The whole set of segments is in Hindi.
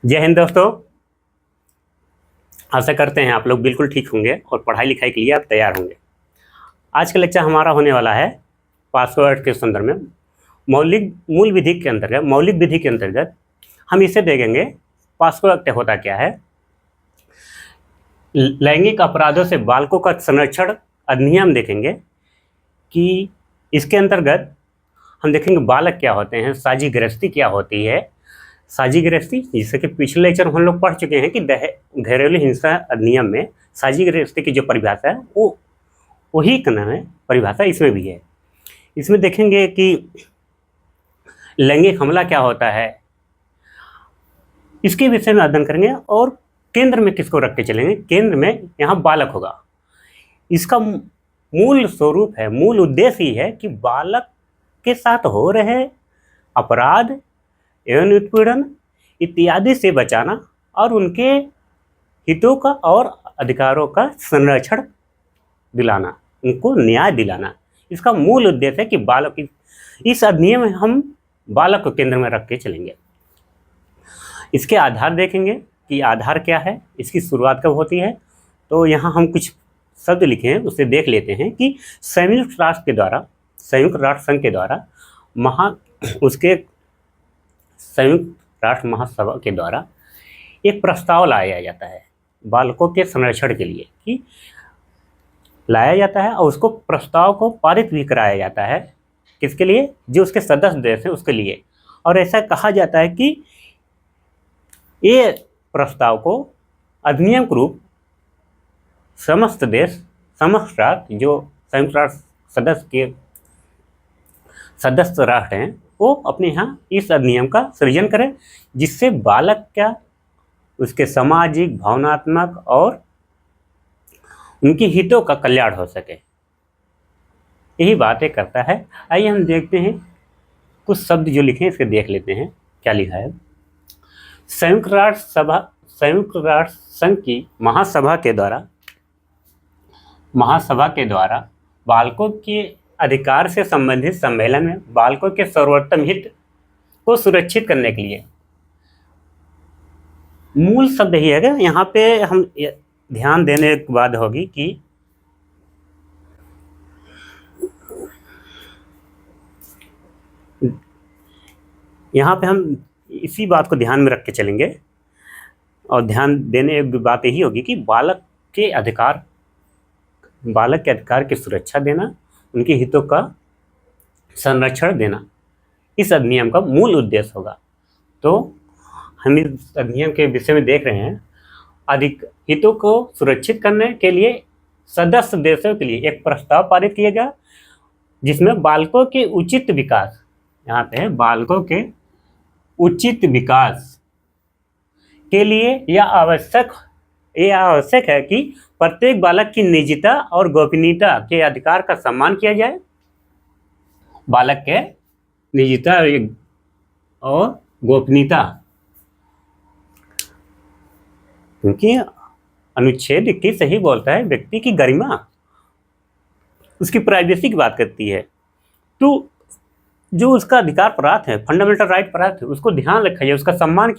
जय हिंद दोस्तों। आशा करते हैं आप लोग बिल्कुल ठीक होंगे और पढ़ाई लिखाई के लिए आप तैयार होंगे। आज का लेक्चर हमारा होने वाला है पासवर्ड के संदर्भ में मौलिक विधि के अंतर्गत हम इसे देखेंगे। पासवर्ड होता क्या है, लैंगिक अपराधों से बालकों का संरक्षण अधिनियम देखेंगे कि इसके अंतर्गत हम देखेंगे बालक क्या होते हैं, साझी गृहस्थी क्या होती है। साझी गृहस्थी, जैसे कि पिछले लेक्चर हम लोग पढ़ चुके हैं कि घरेलू हिंसा अधिनियम में साझी गृहस्थी की जो परिभाषा है वो वही का नाम है, परिभाषा इसमें भी है। इसमें देखेंगे कि लैंगिक हमला क्या होता है, इसके विषय में अध्ययन करेंगे और केंद्र में किसको रख के चलेंगे। केंद्र में यहाँ बालक होगा। इसका मूल स्वरूप है, मूल उद्देश्य ही है कि बालक के साथ हो रहे अपराध एवं उत्पीड़न इत्यादि से बचाना और उनके हितों का और अधिकारों का संरक्षण दिलाना, उनको न्याय दिलाना। इसका मूल उद्देश्य है कि बालक इस अधिनियम में हम बालक को केंद्र में रख के चलेंगे। इसके आधार देखेंगे कि आधार क्या है, इसकी शुरुआत कब होती है। तो यहाँ हम कुछ शब्द लिखे हैं, उसे देख लेते हैं कि संयुक्त राष्ट्र संघ के द्वारा संयुक्त राष्ट्र महासभा के द्वारा एक प्रस्ताव लाया जाता है बालकों के संरक्षण के लिए, कि लाया जाता है और उसको प्रस्ताव को पारित भी कराया जाता है। किसके लिए? जो उसके सदस्य देश हैं उसके लिए। और ऐसा कहा जाता है कि ये प्रस्ताव को अधिनियम के रूप समस्त राष्ट्र जो संयुक्त राष्ट्र सदस्य राष्ट्र हैं वो अपने यहाँ इस अधिनियम का सृजन करें, जिससे बालक क्या उसके सामाजिक, भावनात्मक और उनकी हितों का कल्याण हो सके। यही बातें करता है। आइए हम देखते हैं कुछ शब्द जो लिखे हैं, इसके देख लेते हैं क्या लिखा है। संयुक्त राष्ट्र संघ की महासभा के द्वारा बालकों के अधिकार से संबंधित सम्मेलन में बालकों के सर्वोत्तम हित को सुरक्षित करने के लिए, मूल शब्द यही है। यहाँ पे हम ध्यान देने की बात होगी कि यहाँ पे हम इसी बात को ध्यान में रख के चलेंगे और ध्यान देने की बात यही होगी कि बालक के अधिकार की सुरक्षा देना, उनके हितों का संरक्षण देना इस अधिनियम का मूल उद्देश्य होगा। तो हम इस अधिनियम के विषय में देख रहे हैं, अधिक हितों को सुरक्षित करने के लिए सदस्य देशों के लिए एक प्रस्ताव पारित किया गया, जिसमें बालकों के उचित विकास, यहाँ पे है बालकों के उचित विकास के लिए यह आवश्यक है कि प्रत्येक बालक की निजता और गोपनीयता के अधिकार का सम्मान किया जाए। बालक के निजता और गोपनीयता, क्योंकि अनुच्छेद 21 सही बोलता है व्यक्ति की गरिमा, उसकी प्राइवेसी की बात करती है। तो जो उसका अधिकार प्राप्त है, फंडामेंटल राइट प्राप्त है, उसको ध्यान रखा जाए, उसका सम्मान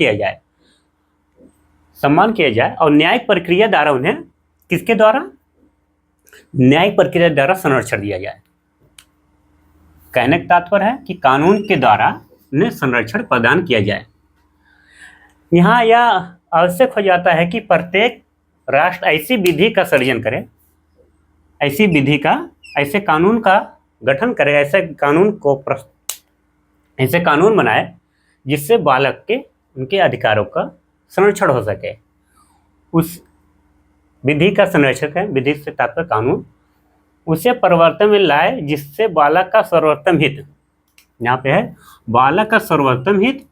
किया जाए और न्यायिक प्रक्रिया द्वारा उन्हें किसके द्वारा? न्यायिक प्रक्रिया द्वारा संरक्षण दिया जाए। कहने का तात्पर्य है कि कानून के द्वारा उन्हें संरक्षण प्रदान किया जाए। यहाँ यह आवश्यक हो जाता है कि प्रत्येक राष्ट्र ऐसी विधि का सृजन करे, ऐसे कानून का गठन करे, ऐसे कानून बनाए जिससे बालक के उनके अधिकारों का संरक्षण हो सके। उस विधि का संरक्षक है, विधि से तात्पर्य कानून, उसे परिवर्तन में लाए जिससे बालक का सर्वोत्तम हित, यहाँ पे है बालक का सर्वोत्तम हित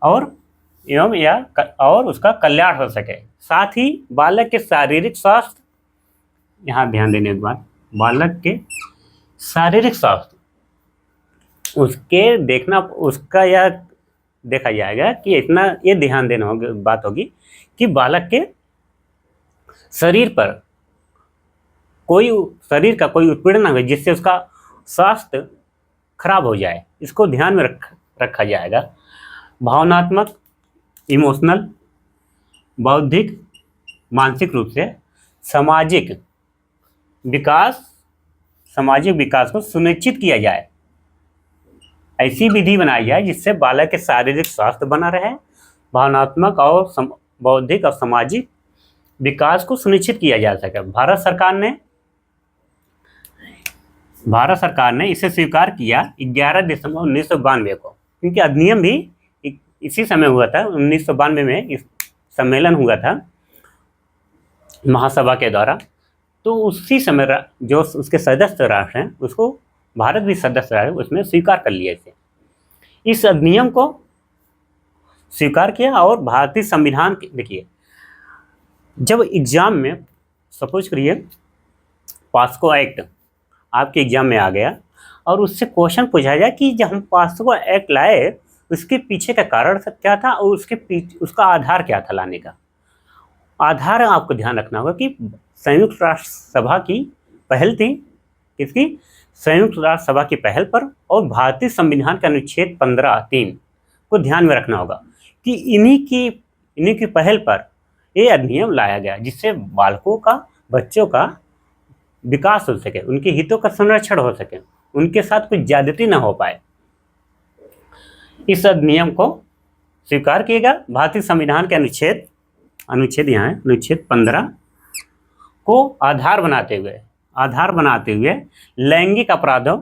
और उसका कल्याण हो सके। साथ ही बालक के शारीरिक स्वास्थ्य, यहाँ ध्यान देने के बाद बालक के शारीरिक स्वास्थ्य उसका यह देखा जाएगा कि इतना ये ध्यान देना बात होगी कि बालक के शरीर का कोई उत्पीड़न ना हो जिससे उसका स्वास्थ्य खराब हो जाए, इसको ध्यान में रखा जाएगा। भावनात्मक इमोशनल, बौद्धिक, मानसिक रूप से सामाजिक विकास को सुनिश्चित किया जाए। ऐसी विधि बनाई जाए जिससे बालक के शारीरिक स्वास्थ्य बना रहे, भावनात्मक और बौद्धिक और सामाजिक विकास को सुनिश्चित किया जा सके। भारत सरकार ने इसे स्वीकार किया 11 दिसंबर 1992 को, क्योंकि अधिनियम भी इसी समय हुआ था। 1992 में इस सम्मेलन हुआ था महासभा के द्वारा, तो उसी समय जो उसके सदस्य राष्ट्र हैं, उसको भारत भी सदस्य राष्ट्र उसमें स्वीकार कर लिया इस अधिनियम को स्वीकार किया। और भारतीय संविधान, देखिए जब एग्जाम में सपोज करिए पास्को एक्ट आपके एग्जाम में आ गया और उससे क्वेश्चन पूछा जाए कि जब हम पास्को एक्ट लाए उसके पीछे का कारण क्या था और उसका आधार क्या था लाने का। आधार आपको ध्यान रखना होगा कि संयुक्त राष्ट्र सभा की पहल थी, किसकी? संयुक्त राष्ट्र सभा की पहल पर, और भारतीय संविधान के अनुच्छेद 15(3) को ध्यान में रखना होगा कि इन्हीं की पहल पर ये अधिनियम लाया गया, जिससे बच्चों का विकास हो सके, उनके हितों का संरक्षण हो सके, उनके साथ कुछ ज्यादती न हो पाए। इस अधिनियम को स्वीकार किएगा। भारतीय संविधान के अनुच्छेद यहाँ है, अनुच्छेद 15 को आधार बनाते हुए लैंगिक अपराधों,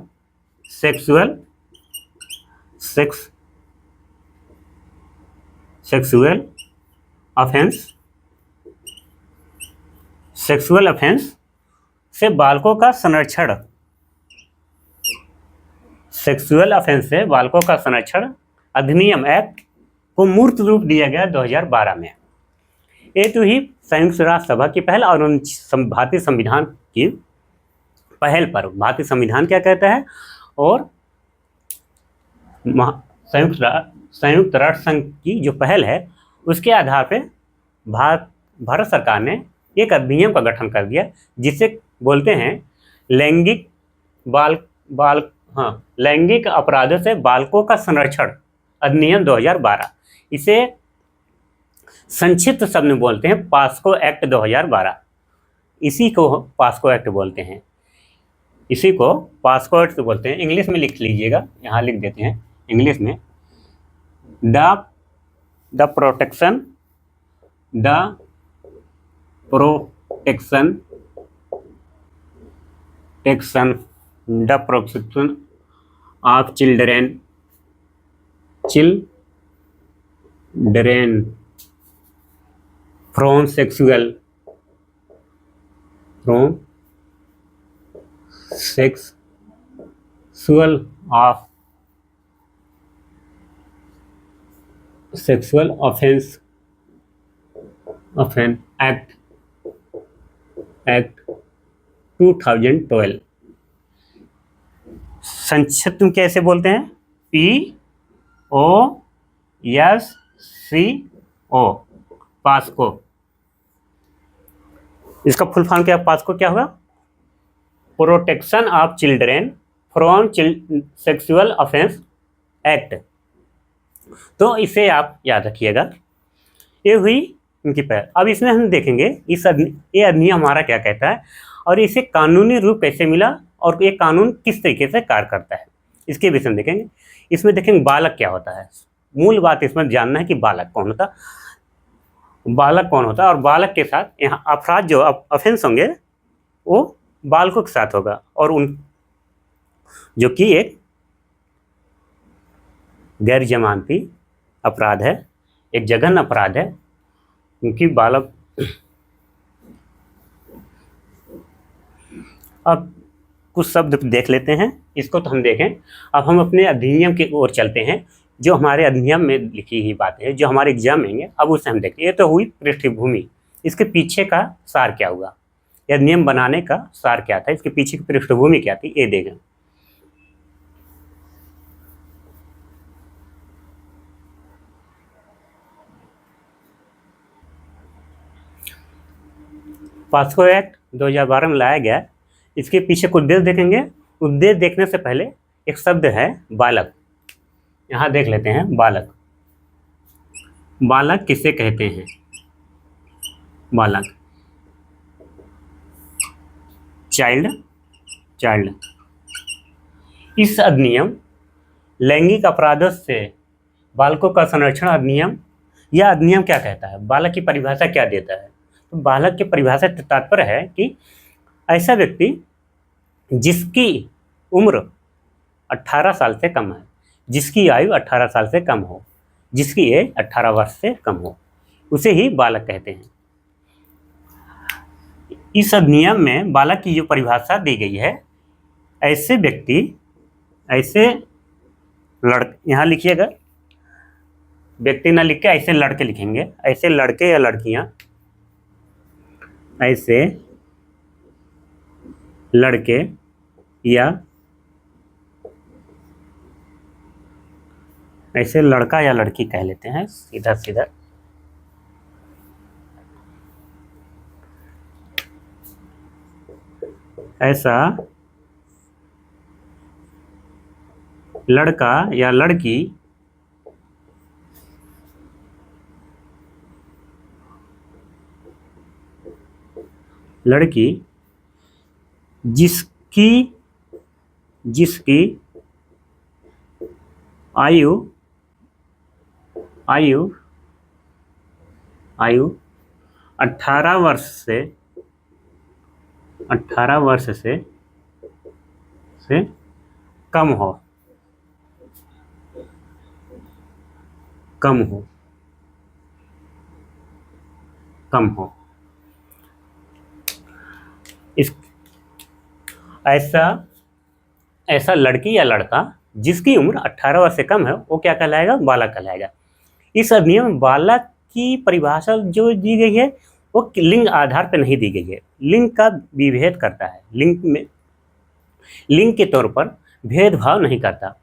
सेक्सुअल ऑफेंस से बालकों का संरक्षण अधिनियम एक्ट को मूर्त रूप दिया गया 2012 में। ये तो ही संयुक्त राष्ट्र सभा की पहल और भारतीय संविधान की पहल पर, भारतीय संविधान क्या कहता है और संयुक्त राष्ट्र संघ की जो पहल है उसके आधार पर भारत सरकार ने एक अधिनियम का गठन कर दिया, जिसे बोलते हैं लैंगिक अपराधों से बालकों का संरक्षण अधिनियम 2012। इसे संक्षिप्त शब्द में बोलते हैं पास्को एक्ट 2012। इसी को पास्को एक्ट बोलते हैं, इंग्लिश में लिख लीजिएगा, यहाँ लिख देते हैं इंग्लिश में, the protection of children from sexual offense act 2012। संक्षिप्त में कैसे बोलते हैं? POSCO, POCSO. इसका फुल फॉर्म क्या? पास्को क्या होगा? Protection of children from sexual offence act. तो इसे आप याद रखिएगा। ये हुई इनकी पहल। अब इसमें हम देखेंगे ये अधिनियम हमारा क्या कहता है और इसे कानूनी रूप कैसे मिला और ये कानून किस तरीके से कार्य करता है, इसके विषय में देखेंगे। इसमें देखेंगे बालक क्या होता है। मूल बात इसमें जानना है कि बालक कौन होता है और बालक के साथ यहाँ अपराध जो ऑफेंस होंगे वो बालकों के साथ होगा, और उन जो कि एक गैर जमानती अपराध है, एक जघन्य अपराध है, क्योंकि बालक। अब कुछ शब्द देख लेते हैं, इसको तो हम देखें। अब हम अपने अधिनियम की ओर चलते हैं, जो हमारे अधिनियम में लिखी हुई बातें हैं, जो हमारे एग्जाम में होंगे। अब उसे हम देखते हैं। ये तो हुई पृष्ठभूमि, इसके पीछे का सार क्या हुआ, यह नियम बनाने का सार क्या था, इसके पीछे की पृष्ठभूमि क्या थी, ये देखें। पास्को एक्ट 2012 में लाया गया। इसके पीछे कुछ उद्देश्य देखेंगे। उद्देश्य देखने से पहले एक शब्द है बालक, यहाँ देख लेते हैं। बालक बालक किसे कहते हैं? बालक, चाइल्ड, चाइल्ड। इस अधिनियम लैंगिक अपराधों से बालकों का संरक्षण अधिनियम, यह अधिनियम क्या कहता है? बालक की परिभाषा क्या देता है? तो बालक की परिभाषा से तात्पर्य है कि ऐसा व्यक्ति जिसकी उम्र 18 साल से कम है, जिसकी आयु 18 साल से कम हो, जिसकी एज 18 वर्ष से कम हो, उसे ही बालक कहते हैं। इस अधिनियम में बालक की जो परिभाषा दी गई है, ऐसे व्यक्ति, ऐसे यहाँ लिखिएगा, व्यक्ति ना लिख के ऐसे लड़के लिखेंगे, ऐसे लड़के या लड़कियां, ऐसे लड़के या ऐसे लड़का या लड़की कह लेते हैं सीधा सीधा। ऐसा लड़का या लड़की जिसकी आयु 18 वर्ष से कम हो, इस ऐसा लड़की या लड़का जिसकी उम्र 18 वर्ष से कम है, वो क्या कहलाएगा? बालक कहलाएगा। इस अधिनियम में बालक की परिभाषा जो दी गई है वो लिंग आधार पर नहीं दी गई है, लिंग का विभेद करता है, लिंग के तौर पर भेदभाव नहीं करता।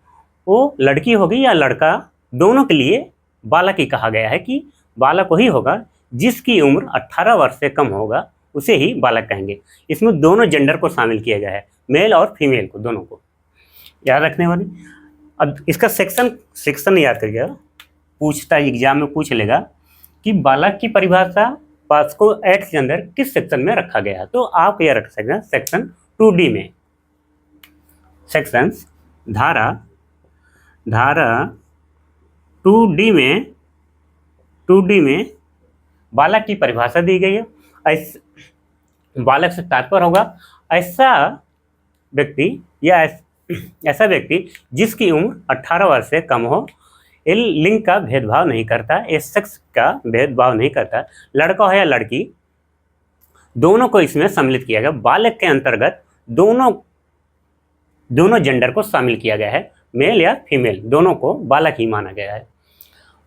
वो लड़की होगी या लड़का, दोनों के लिए बालक ही कहा गया है कि बालक वही होगा जिसकी उम्र 18 वर्ष से कम होगा, उसे ही बालक कहेंगे। इसमें दोनों जेंडर को शामिल किया गया है, मेल और फीमेल को, दोनों को याद रखने वाली। अब इसका सेक्शन याद करिएगा, पूछता एग्जाम में पूछ लेगा कि बालक की परिभाषा पास्को एक्ट के अंदर किस सेक्शन में रखा गया है, तो आप यह रख सकते हैं सेक्शन 2D में। सेक्शन धारा 2D में बालक की परिभाषा दी गई है। बालक से तात्पर्य होगा ऐसा व्यक्ति जिसकी उम्र 18 वर्ष से कम हो, ये लिंग का भेदभाव नहीं करता, ये सेक्स का भेदभाव नहीं करता, लड़का हो या लड़की, दोनों को इसमें सम्मिलित किया गया। बालक के अंतर्गत दोनों जेंडर को शामिल किया गया है, मेल या फीमेल, दोनों को बालक ही माना गया है।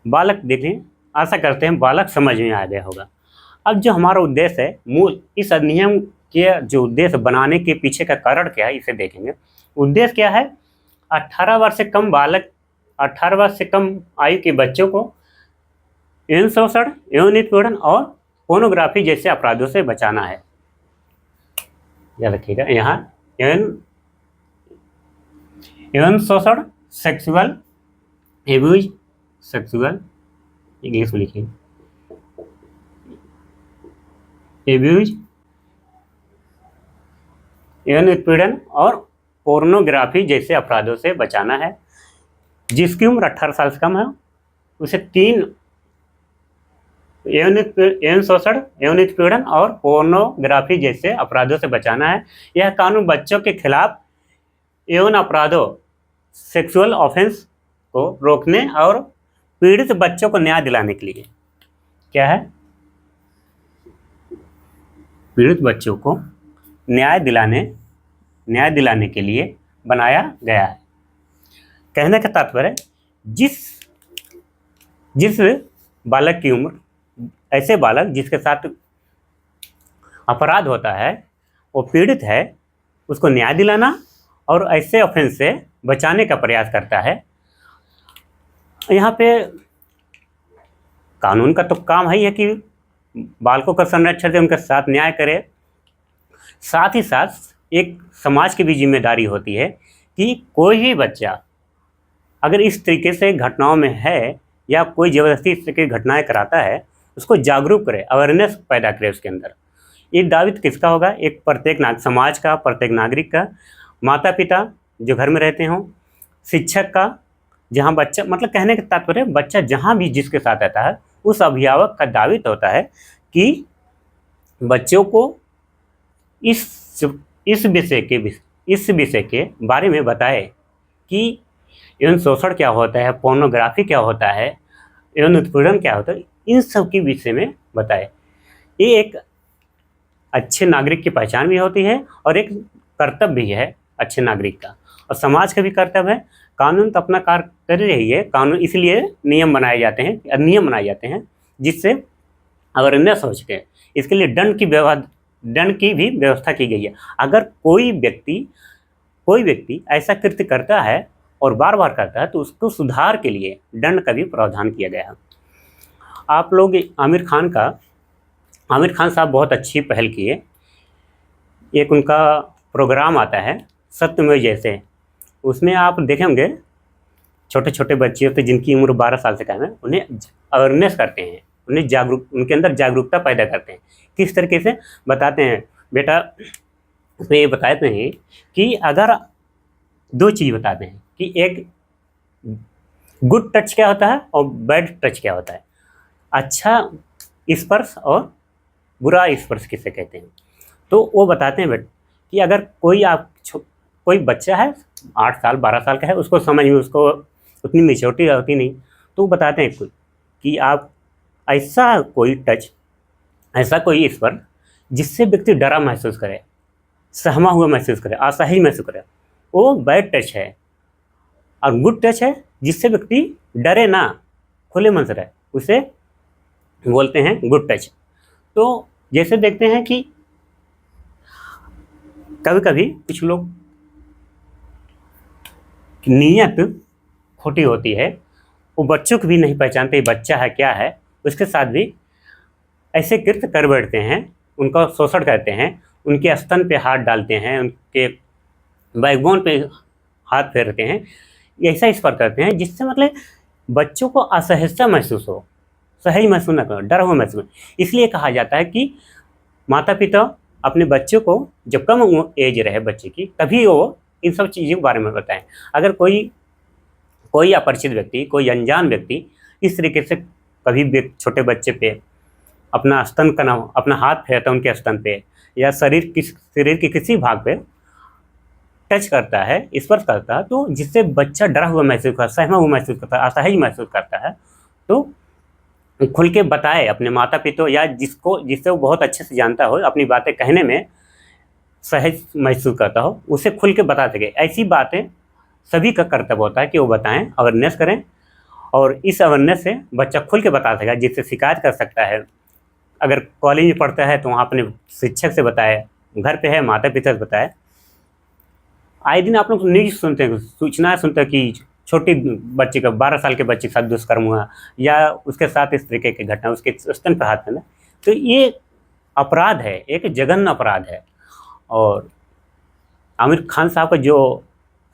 बालक देखें, आशा करते हैं बालक समझ में आ गया होगा। अब जो हमारा उद्देश्य है, मूल इस अधिनियम के जो उद्देश्य बनाने के पीछे का कारण क्या है, इसे देखेंगे। उद्देश्य क्या है? 18 वर्ष से कम बालक, 18 वर्ष से कम आयु के बच्चों को यौन शोषण, यौन उत्पीड़न और पोर्नोग्राफी जैसे अपराधों से बचाना है। याद रखिएगा, यहाँ यौन शोषण, सेक्सुअल एब्यूज, सेक्सुअल इंग्लिश में लिखिए, एब्यूज, यौन उत्पीड़न और पोर्नोग्राफी जैसे अपराधों से बचाना है। जिसकी उम्र 18 साल से कम है उसे 3 यौन शोषण, यौन उत्पीड़न और पोर्नोग्राफी जैसे अपराधों से बचाना है। यह कानून बच्चों के खिलाफ यौन अपराधों, सेक्सुअल ऑफेंस को रोकने और पीड़ित बच्चों को न्याय दिलाने के लिए क्या है? पीड़ित बच्चों को न्याय दिलाने के लिए बनाया गया है। कहने का तात्पर्य, जिस बालक की उम्र, ऐसे बालक जिसके साथ अपराध होता है, वो पीड़ित है, उसको न्याय दिलाना और ऐसे ऑफेंस से बचाने का प्रयास करता है। यहाँ पे कानून का तो काम है कि बालकों का संरक्षण दे, उनके साथ न्याय करे। साथ ही साथ एक समाज की भी जिम्मेदारी होती है कि कोई भी बच्चा अगर इस तरीके से घटनाओं में है या कोई ज़बरदस्ती इस तरह की घटनाएं कराता है, उसको जागरूक करे, अवेयरनेस पैदा करे उसके अंदर। ये दायित्व किसका होगा? एक प्रत्येक समाज का, प्रत्येक नागरिक का, माता पिता जो घर में रहते हों, शिक्षक का, जहाँ बच्चा, मतलब कहने का तात्पर्य बच्चा जहाँ भी जिसके साथ रहता है उस अभिभावक का दायित्व होता है कि बच्चों को इस विषय के बारे में बताए कि यौन शोषण क्या होता है, पोर्नोग्राफी क्या होता है, यौन उत्पीड़न क्या होता है, इन सब के विषय में बताए। ये एक अच्छे नागरिक की पहचान भी होती है और एक कर्तव्य भी है अच्छे नागरिक का, और समाज का भी कर्तव्य है। कानून तो अपना कार्य कर रही है, कानून इसलिए नियम बनाए जाते हैं, अधिनियम बनाए जाते हैं जिससे अवेयरनेस हो सके। इसके लिए दंड की भी व्यवस्था की गई है। अगर कोई व्यक्ति ऐसा कृत्य करता है और बार बार करता है तो उसको सुधार के लिए दंड का भी प्रावधान किया गया है। आप लोग आमिर खान साहब बहुत अच्छी पहल किए। एक उनका प्रोग्राम आता है सत्यमेव जयते, उसमें आप देखे होंगे छोटे छोटे बच्चे होते जिनकी उम्र 12 साल से कम है, उन्हें अवेयरनेस करते हैं, उनके अंदर जागरूकता पैदा करते हैं। किस तरीके से बताते हैं? बेटा, उसमें ये बताते हैं कि अगर 2 चीज़ बताते हैं कि एक गुड टच क्या होता है और बैड टच क्या होता है, अच्छा स्पर्श और बुरा स्पर्श किसे कहते हैं। तो वो बताते हैं बेटा कि अगर कोई बच्चा है 8 साल 12 साल का है, उसको समझ में, उसको उतनी मेच्योरिटी होती नहीं, तो बताते हैं कि आप ऐसा कोई टच, ऐसा कोई स्पर्श जिससे व्यक्ति डरा महसूस करे, सहमा हुआ महसूस करे, असहज महसूस करे, वो बैड टच है। और गुड टच है जिससे व्यक्ति डरे ना, खुले मन से रहे, उसे बोलते हैं गुड टच। तो जैसे देखते हैं कि कभी कभी कुछ लोग की नीयत खोटी होती है, वो बच्चों को भी नहीं पहचानते बच्चा है क्या है, उसके साथ भी ऐसे कृत्य कर बैठते हैं, उनका शोषण करते हैं, उनके स्तन पे हाथ डालते हैं, उनके बैकबोन पे हाथ फेरते हैं, ऐसा स्पर्श करते हैं जिससे मतलब बच्चों को असहजता महसूस हो, सहज महसूस न करो, डर हुआ महसूस हो। इसलिए कहा जाता है कि माता पिता अपने बच्चों को जब कम एज रहे बच्चे की, तभी वो इन सब चीज़ों के बारे में बताएं। अगर कोई अपरिचित व्यक्ति, कोई अनजान व्यक्ति इस तरीके से कभी छोटे बच्चे पे अपना अपना हाथ फेरता है उनके स्तन पे, या शरीर के किसी भाग पे टच करता है, स्पर्श करता है, तो जिससे बच्चा डरा हुआ महसूस करता है, सहमा हुआ महसूस करता है, असहज महसूस करता है, तो खुल के बताए अपने माता पिता या जिससे वो बहुत अच्छे से जानता हो, अपनी बातें कहने में सहज महसूस करता हो, उसे खुल के बता सके। ऐसी बातें सभी का कर्तव्य होता है कि वो बताएं, अवेयरनेस करें, और इस अवेयरनेस से बच्चा खुल के बता सकेगा, जिससे शिकायत कर सकता है। अगर कॉलेज में पढ़ता है तो वहाँ अपने शिक्षक से बताए, घर पे है माता पिता से बताए। आए दिन आप लोग न्यूज़ सुनते हैं, सूचना सुनते हैं कि छोटी बच्चे का 12 साल के बच्चे के साथ दुष्कर्म हुआ, या उसके साथ इस तरीके की घटना, उसके स्तन पर हाथ फेरना। तो ये अपराध है, एक जघन्य अपराध है। और आमिर खान साहब का जो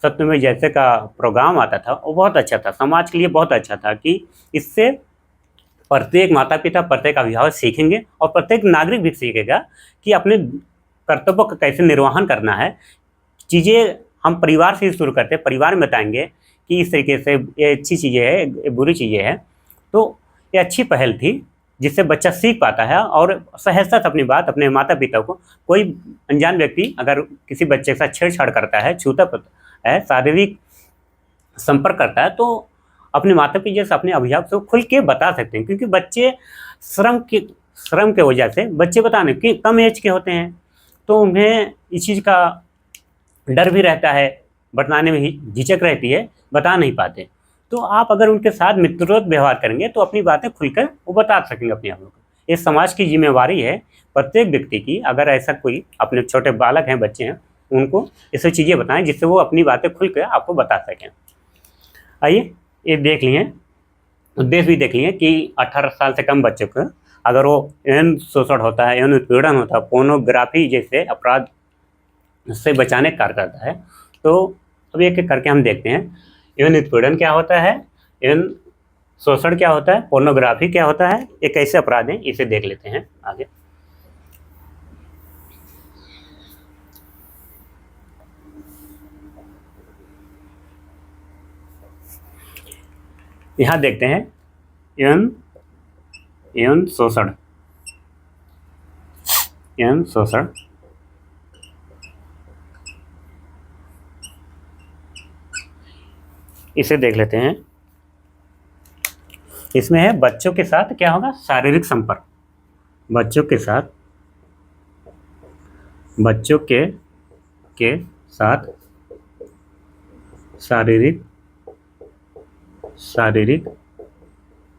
सत्यमेव जयते का प्रोग्राम आता था वो बहुत अच्छा था, समाज के लिए बहुत अच्छा था, कि इससे प्रत्येक माता पिता, प्रत्येक अभिभावक सीखेंगे और प्रत्येक नागरिक भी सीखेगा कि अपने कर्तव्यों का कैसे निर्वहन करना है। चीज़ें हम परिवार से ही शुरू करते हैं, परिवार में बताएंगे कि इस तरीके से ये अच्छी चीज़ें हैं, ये बुरी चीज़ें हैं। तो ये अच्छी पहल थी जिससे बच्चा सीख पाता है और सहजता से अपनी बात अपने माता पिता को, कोई अनजान व्यक्ति अगर किसी बच्चे के साथ छेड़छाड़ करता है, छूता है, शारीरिक संपर्क करता है, तो अपने माता पिता से, अपने अभिभावक से खुल के बता सकते हैं। क्योंकि बच्चे श्रम के वजह से बच्चे बताने कि कम एज के होते हैं, तो उन्हें इस चीज़ का डर भी रहता है, बताने में ही झिझक रहती है, बता नहीं पाते। तो आप अगर उनके साथ मित्रवत व्यवहार करेंगे तो अपनी बातें खुलकर वो बता सकेंगे अपने आप को। ये समाज की जिम्मेवारी है प्रत्येक व्यक्ति की। अगर ऐसा कोई अपने छोटे बालक हैं, बच्चे हैं, उनको ये सब चीज़ें बताएं जिससे वो अपनी बातें खुल कर आपको बता सकें। आइए, ये देख लिए, उद्देश्य भी देख लिए कि 18 साल से कम बच्चों को अगर वो यौन शोषण होता है, यौन उत्पीड़न होता है, पोर्नोग्राफी जैसे अपराध से बचाने का कार्य करता है। तो अब एक एक करके हम देखते हैं। यौन उत्पीड़न क्या होता है, यौन शोषण क्या होता है, पोर्नोग्राफी क्या होता है, ये कैसे अपराध हैं, इसे देख लेते हैं आगे। यहां देखते हैं यौन शोषण, यौन शोषण। इसे देख लेते हैं। इसमें है बच्चों के साथ क्या होगा, शारीरिक संपर्क। बच्चों के साथ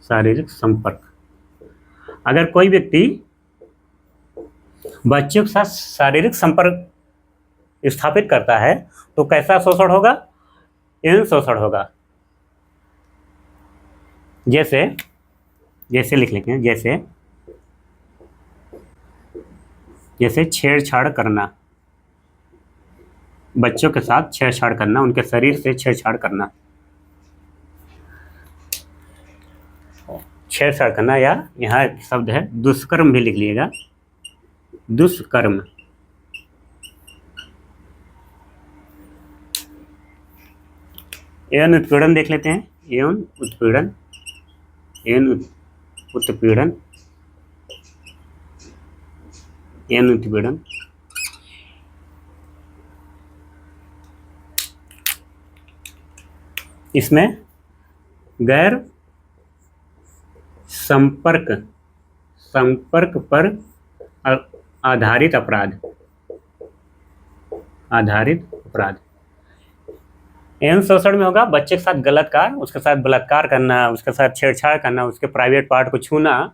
शारीरिक संपर्क। अगर कोई व्यक्ति बच्चों के साथ शारीरिक संपर्क स्थापित करता है तो कैसा शोषण होगा, यौन शोषण होगा। जैसे लिख लेते हैं, जैसे छेड़छाड़ करना, बच्चों के साथ छेड़छाड़ करना, उनके शरीर से छेड़छाड़ करना, या यहाँ शब्द है दुष्कर्म भी लिख लीजिएगा, दुष्कर्म। यौन उत्पीड़न देख लेते हैं, यौन उत्पीड़न। इसमें गैर संपर्क पर आधारित अपराध। यौन शोषण में होगा बच्चे के साथ गलत कार्य, उसके साथ बलात्कार करना, उसके साथ छेड़छाड़ करना, उसके प्राइवेट पार्ट को छूना,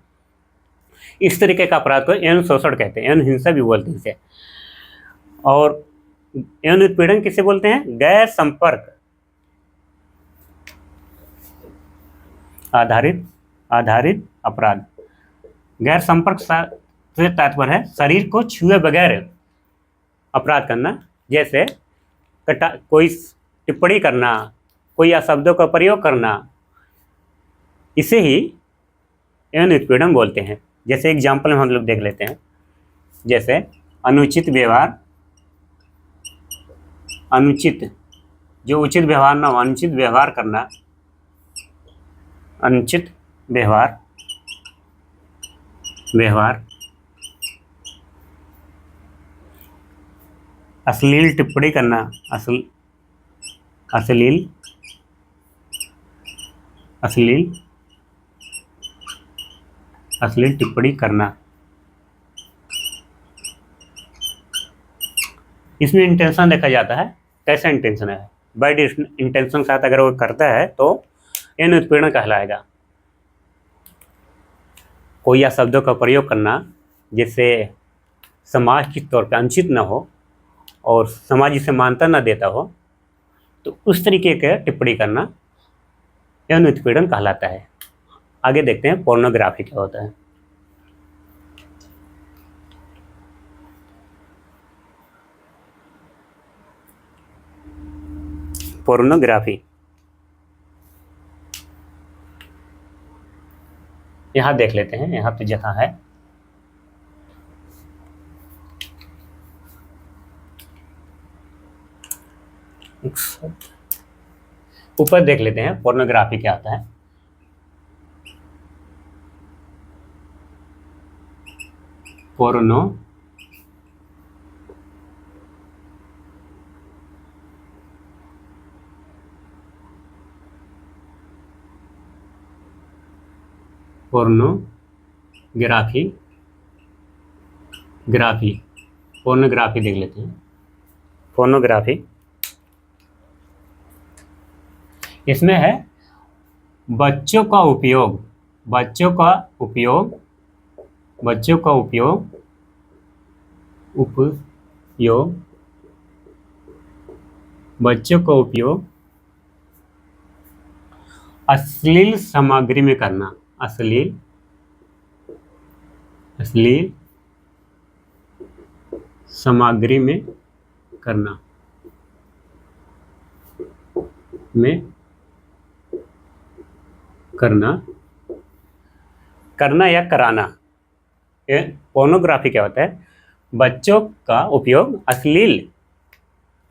इस तरीके का अपराध को यौन शोषण कहते हैं, यौन हिंसा भी बोलते हैं इसे। और यौन उत्पीड़न किसे बोलते हैं, गैर संपर्क आधारित अपराध। गैर संपर्क से तात्पर्य है शरीर को छुए बगैर अपराध करना, जैसे कोई टिप्पणी करना, कोई अशब्दों का प्रयोग करना, इसे ही यौन उत्पीड़न बोलते हैं। जैसे एग्जाम्पल में हम लोग देख लेते हैं, जैसे अनुचित व्यवहार, जो उचित व्यवहार ना हो, अनुचित व्यवहार करना, अनुचित व्यवहार, अश्लील टिप्पणी करना, अश्लील टिप्पणी करना। इसमें इंटेंशन देखा जाता है, कैसा इंटेंशन है, बैड इंटेंशन के साथ अगर वो करता है तो यौन उत्पीड़न कहलाएगा। कोई या शब्दों का प्रयोग करना जिससे समाज के तौर पर अनुचित न हो और समाज इसे मान्यता न देता हो, तो उस तरीके का टिप्पणी करना यौन उत्पीड़न कहलाता है। आगे देखते हैं पोर्नोग्राफी क्या होता है। पोर्नोग्राफी यहाँ देख लेते हैं, यहाँ पे जगह है ऊपर देख लेते हैं पोर्नोग्राफी क्या आता है। पोर्नोग्राफी देख लेते हैं। पोर्नोग्राफी इसमें है बच्चों का उपयोग, अश्लील सामग्री में करना, अश्लील सामग्री में करना, करना, करना या कराना। ये पोर्नोग्राफी क्या होता है? बच्चों का उपयोग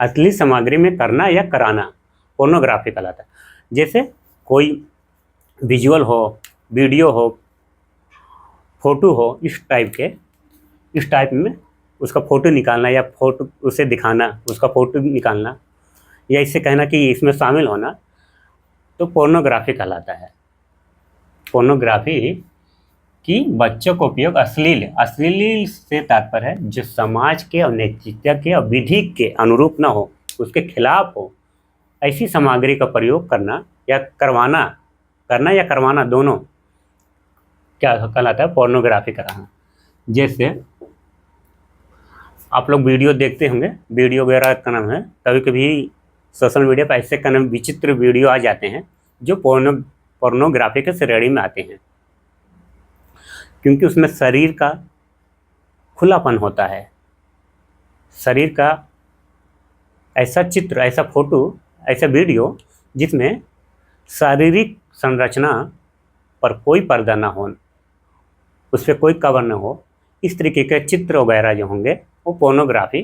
अश्लील सामग्री में करना या कराना पोर्नोग्राफी कहलाता है। जैसे कोई विजुअल हो, वीडियो हो, फोटो हो, इस टाइप में उसका फ़ोटो निकालना या फोटो उसे दिखाना, उसका फ़ोटो निकालना या इससे कहना कि इसमें शामिल होना, तो पोर्नोग्राफी कहलाता है। पोर्नोग्राफी कि बच्चों का उपयोग अश्लील से तात्पर्य है जो समाज के और नैतिकता के और विधि के अनुरूप न हो, उसके खिलाफ हो, ऐसी सामग्री का प्रयोग करना या करवाना दोनों क्या कहलाता है? पोर्नोग्राफी कराना। जैसे आप लोग वीडियो देखते होंगे, वीडियो वगैरह का नाम है, कभी कभी सोशल मीडिया पर ऐसे का नाम विचित्र वीडियो आ जाते हैं जो पोर्नोग्राफी के श्रेणी में आते हैं, क्योंकि उसमें शरीर का खुलापन होता है, शरीर का ऐसा चित्र, ऐसा फोटो, ऐसा वीडियो जिसमें शारीरिक संरचना पर कोई पर्दा ना हो, उस पर कोई कवर ना हो, इस तरीके के चित्र वगैरह जो होंगे वो पोर्नोग्राफी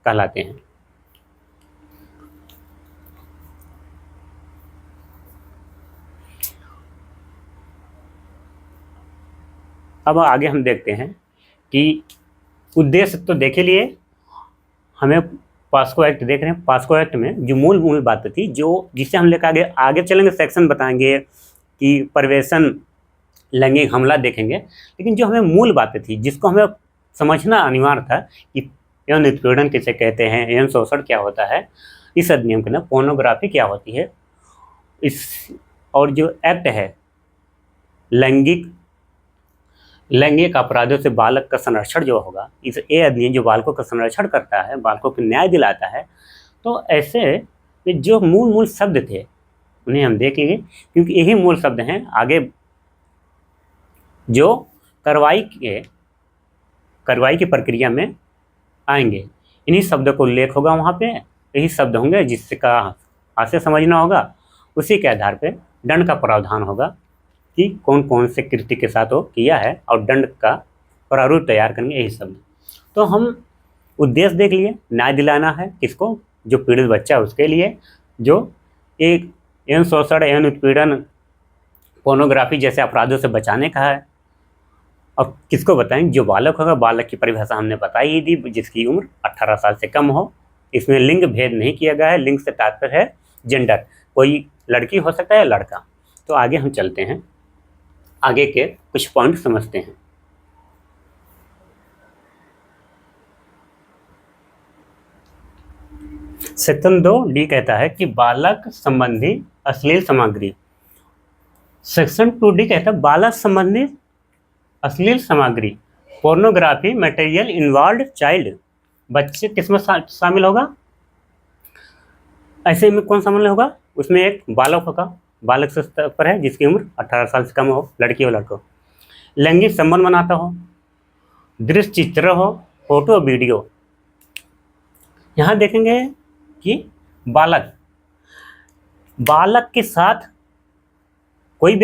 कहलाते हैं। अब आगे हम देखते हैं कि उद्देश्य तो देख ही लिए, हमें पॉस्को एक्ट देख रहे हैं। पॉस्को एक्ट में जो मूल बात थी, जो जिससे हम लेकर आगे चलेंगे, सेक्शन बताएंगे कि परिवेशन, लैंगिक हमला देखेंगे, लेकिन जो हमें मूल बातें थी जिसको हमें समझना अनिवार्य था कि यौन उत्पीड़न किसे कहते हैं, यौन शोषण क्या होता है, इस अधिनियम के ना पोर्नोग्राफी क्या होती है, और जो एक्ट है लैंगिक अपराधों से बालक का संरक्षण जो होगा, इस अधिनियम जो बालकों का संरक्षण करता है, बालकों को न्याय दिलाता है, तो ऐसे जो मूल शब्द थे उन्हें हम देख लेंगे, क्योंकि यही मूल शब्द हैं आगे जो कार्रवाई की प्रक्रिया में आएंगे। इन्हीं शब्दों को उल्लेख होगा वहाँ पे, यही शब्द होंगे जिसका हाथ से समझना होगा, उसी के आधार पे दंड का प्रावधान होगा कि कौन कौन से कृत्य के साथ वो किया है, और दंड का प्रारूप तैयार करेंगे यही शब्द। तो हम उद्देश्य देख लिए, न्याय दिलाना है किसको? जो पीड़ित बच्चा है उसके लिए, जो एक यौन शोषण, यौन उत्पीड़न, पोर्नोग्राफी जैसे अपराधों से बचाने का है। और किसको बताएं? जो बालक होगा। बालक की परिभाषा हमने बता ही दी, जिसकी उम्र 18 साल से कम हो। इसमें लिंग भेद नहीं किया गया है, लिंग से तात्पर्य है जेंडर, कोई लड़की हो सकता है या लड़का। तो आगे हम चलते हैं, आगे के कुछ पॉइंट समझते हैं। सेक्शन 2D कहता है कि बालक संबंधी अश्लील सामग्री। सेक्शन 2D कहता है बालक संबंधी अश्लील सामग्री, पोर्नोग्राफी मटेरियल इन्वॉल्व चाइल्ड। बच्चे किसमें शामिल होगा? ऐसे में कौन शामिल होगा? उसमें एक बालक होगा, बालक से पर है जिसकी उम्र 18 साल से कम हो, लड़की हो लड़का हो, लैंगिक संबंध बनाता हो, दृश्य चित्र हो, फोटो वीडियो। यहाँ देखेंगे कि बालक के साथ कोई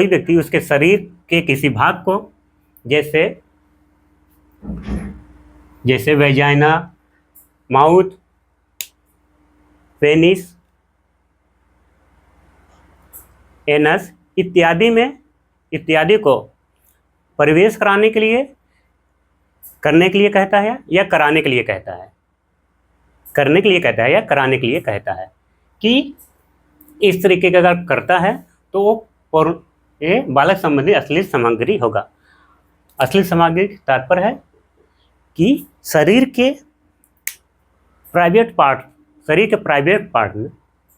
व्यक्ति, उसके शरीर के किसी भाग को, जैसे वेजाइना, माउथ, पेनिस, एनस इत्यादि को प्रवेश करने के लिए कहता है या कराने के लिए कहता है, कि इस तरीके का अगर करता है तो वो ये बालक संबंधी अश्लील सामग्री होगा। अश्लील सामग्री का तात्पर्य है कि शरीर के प्राइवेट पार्ट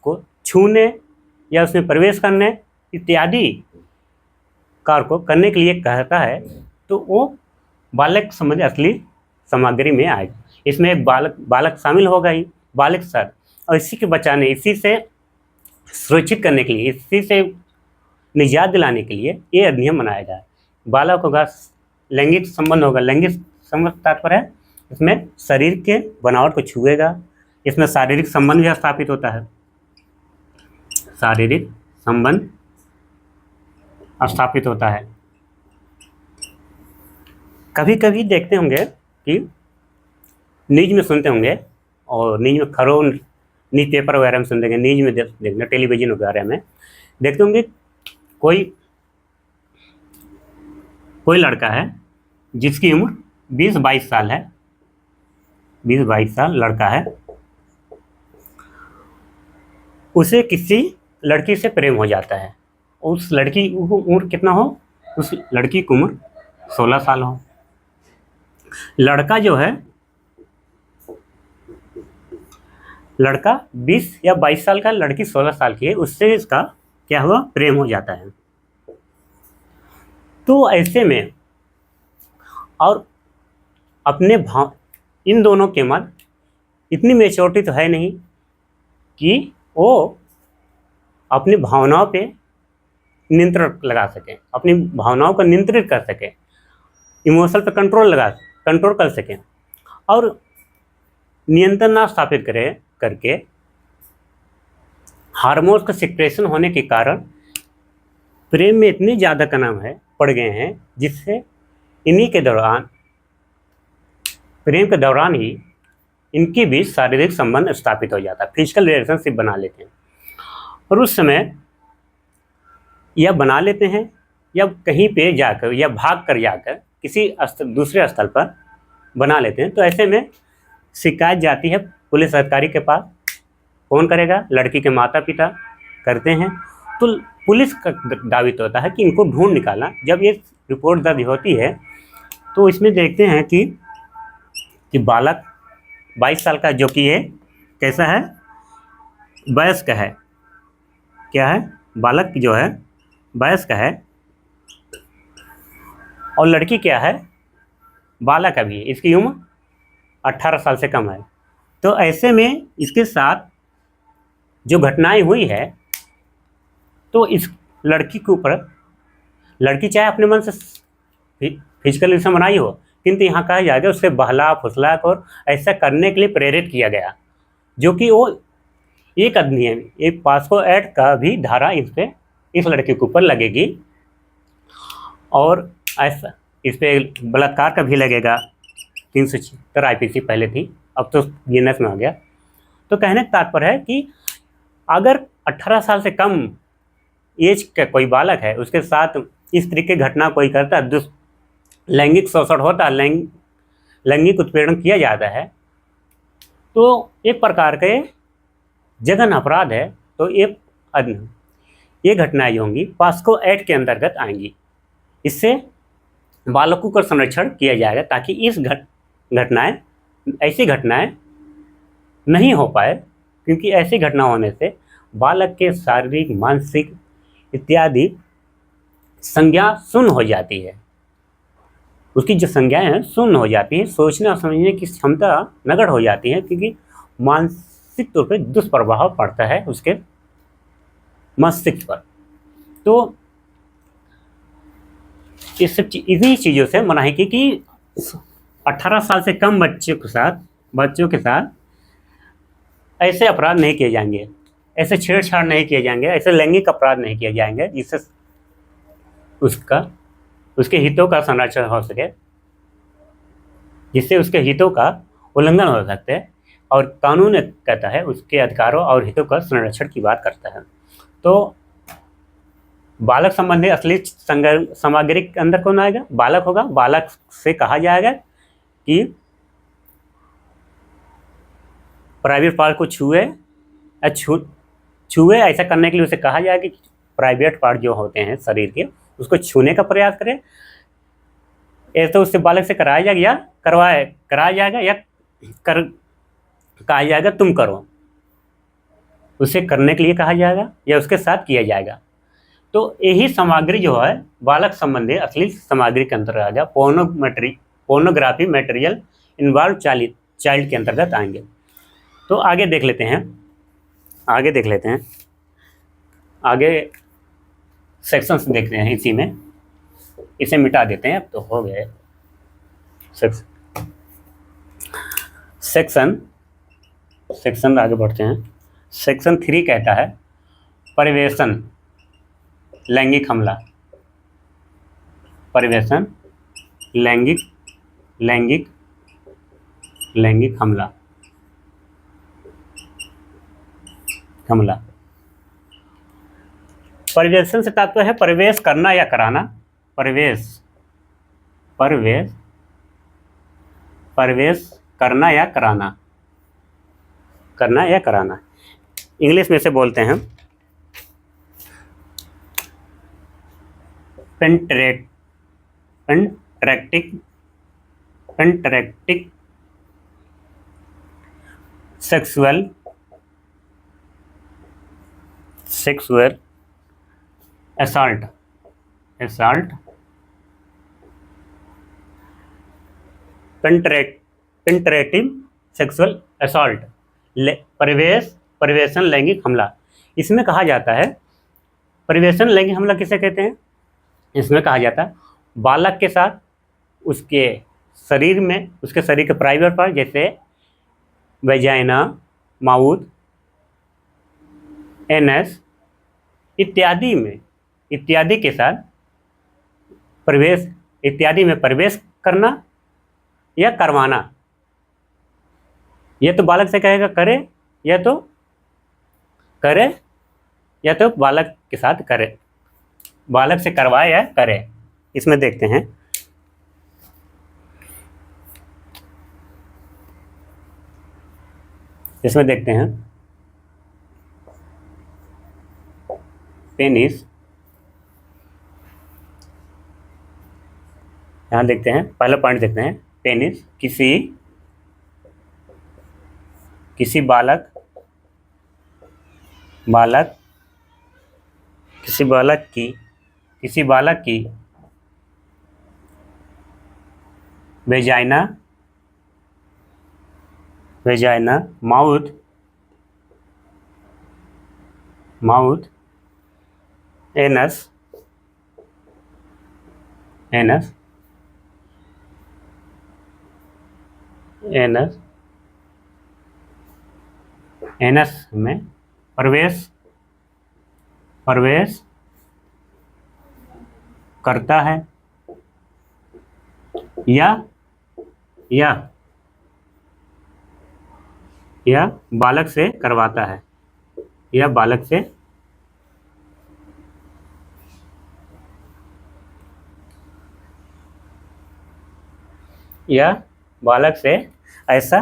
को छूने या उसमें प्रवेश करने इत्यादि कार्य को करने के लिए कहता है, तो वो बालक संबंधी अश्लील सामग्री में आएगा। इसमें एक बालक शामिल होगा ही, बालक के साथ, और इसी के बचाने, इसी से सुरक्षित करने के लिए, इसी से निजात दिलाने के लिए ये अधिनियम बनाया जाए। बालक होगा, लैंगिक संबंध होगा, लैंगिक संबंध तात्पर्य है इसमें शरीर के बनावट को छुएगा इसमें शारीरिक संबंध भी स्थापित होता है, शारीरिक संबंध स्थापित होता है। कभी कभी देखते होंगे कि न्यूज में सुनते होंगे, और न्यूज में खरों न्यूज पेपर वगैरह में सुनते होंगे, न्यूज में देखना, टेलीविजन वगैरह में देखते होंगे, कोई लड़का है जिसकी उम्र 20-22 साल है, 20-22 साल लड़का है, उसे किसी लड़की से प्रेम हो जाता है। उस लड़की की उम्र कितना हो, उस लड़की की उम्र 16 साल हो। लड़का जो है, लड़का 20 या 22 साल का, लड़की 16 साल की है, उससे इसका क्या हुआ, प्रेम हो जाता है। तो ऐसे में और अपने इन दोनों के मन इतनी मेच्योरिटी तो है नहीं कि वो अपनी भावनाओं पे नियंत्रण लगा सके, अपनी भावनाओं को नियंत्रित कर सके, इमोशन पे कंट्रोल कर सके, और नियंत्रण ना स्थापित करके हार्मोन्स का सिक्रेशन होने के कारण प्रेम में इतने ज़्यादा का नाम है पड़ गए हैं, जिससे इन्हीं के दौरान, प्रेम के दौरान ही इनके बीच शारीरिक संबंध स्थापित हो जाता है, फिजिकल रिलेशनशिप बना लेते हैं। और उस समय या बना लेते हैं या कहीं पे जाकर या भाग कर जाकर किसी दूसरे स्थल पर बना लेते हैं। तो ऐसे में शिकायत जाती है पुलिस अधिकारी के पास। कौन करेगा, लड़की के माता पिता करते हैं। तो पुलिस का दायित्व होता है कि इनको ढूंढ निकालना। जब ये रिपोर्ट दर्ज होती है तो इसमें देखते हैं कि बालक 22 साल का, जो कि ये कैसा है, वयस्क है, क्या है, बालक जो है वयस्क है, और लड़की क्या है, बालक अभी, इसकी उम्र 18 साल से कम है। तो ऐसे में इसके साथ जो घटनाएं हुई है, तो इस लड़की के ऊपर, लड़की चाहे अपने मन से फिजिकल रिलेशन बनाई हो, किंतु यहाँ कहा जाएगा उससे बहला फुसला और ऐसा करने के लिए प्रेरित किया गया, जो कि वो एक अधिनियम, एक पॉस्को एक्ट का भी धारा इस लड़के के ऊपर लगेगी, और ऐसा इस पर बलात्कार का भी लगेगा। 376 IPC पहले थी, अब तो गिनेस में आ गया। तो कहने का तात्पर्य है कि अगर 18 साल से कम एज का कोई बालक है, उसके साथ इस तरीके की घटना कोई करता है, लैंगिक शोषण होता है, लैंगिक उत्पीड़न किया जाता है, तो एक प्रकार के जघन अपराध है। तो ये घटनाएं जो होंगी पॉस्को एक्ट के अंतर्गत आएंगी। इससे बालकों का संरक्षण किया जाएगा, ताकि ऐसी घटनाएं नहीं हो पाए, क्योंकि ऐसी घटना होने से बालक के शारीरिक, मानसिक इत्यादि संज्ञा शून्य हो जाती है। उसकी जो संज्ञाएं हैं शून्य हो जाती है, सोचने और समझने की क्षमता नगण्य हो जाती है, क्योंकि मानसिक तौर पर दुष्प्रभाव पड़ता है उसके मस्तिष्क पर। तो इस सब इन्हीं चीज़ों से मनाही की कि 18 साल से कम बच्चों के साथ ऐसे अपराध नहीं किए जाएंगे, ऐसे छेड़छाड़ नहीं किए जाएंगे, ऐसे लैंगिक अपराध नहीं किए जाएंगे जिससे उसके हितों का संरक्षण हो सके, जिससे उसके हितों का उल्लंघन हो सकते हैं। और कानून कहता है उसके अधिकारों और हितों का संरक्षण की बात करता है। तो बालक संबंधी असली सामग्री के अंदर कौन आएगा, बालक होगा। बालक से कहा जाएगा कि प्राइवेट पार्ट को छुए, ऐसा करने के लिए उसे कहा जाएगा कि प्राइवेट पार्ट जो होते हैं शरीर के, उसको छूने का प्रयास करें। ऐसा तो उससे बालक से कराया जाएगा या कराया जाएगा या कहा जाएगा तुम करो, उसे करने के लिए कहा जाएगा या उसके साथ किया जाएगा। तो यही सामग्री जो है बालक संबंधी असली सामग्री के अंतर्गत आ गया। पोर्नोग्राफी मटेरियल इन्वॉल्व चाइल्ड के अंतर्गत आएंगे। तो आगे देख लेते हैं, आगे सेक्शंस देखते हैं। इसी में इसे मिटा देते हैं, अब तो हो गए सेक्शन सेक्शन आगे बढ़ते हैं। सेक्शन 3 कहता है परिवेशन लैंगिक हमला। परिवेशन लैंगिक लैंगिक लैंगिक हमला हमला। परिवेशन से तात्पर्य है प्रवेश करना या कराना। प्रवेश प्रवेश प्रवेश करना या कराना, करना या कराना। इंग्लिश में से बोलते हैं पेंट्रेक्टिक सेक्सुअल असॉल्ट पेंट्रेटिव सेक्सुअल असॉल्ट, परिवेशन लैंगिक हमला। इसमें कहा जाता है परिवेशन लैंगिक हमला किसे कहते हैं। इसमें कहा जाता है बालक के साथ उसके शरीर में, उसके शरीर के प्राइवेट पार्ट जैसे वेजाइना, माउथ, एनस इत्यादि के साथ प्रवेश करना या करवाना। यह तो बालक से कहेगा करे या तो बालक के साथ करे, बालक से करवाए या करे। इसमें देखते हैं पेनिस। यहाँ देखते हैं पहला पॉइंट देखते हैं पेनिस किसी बालक की वेजाइना, माउथ, एनस में प्रवेश करता है या बालक से करवाता है, या बालक से ऐसा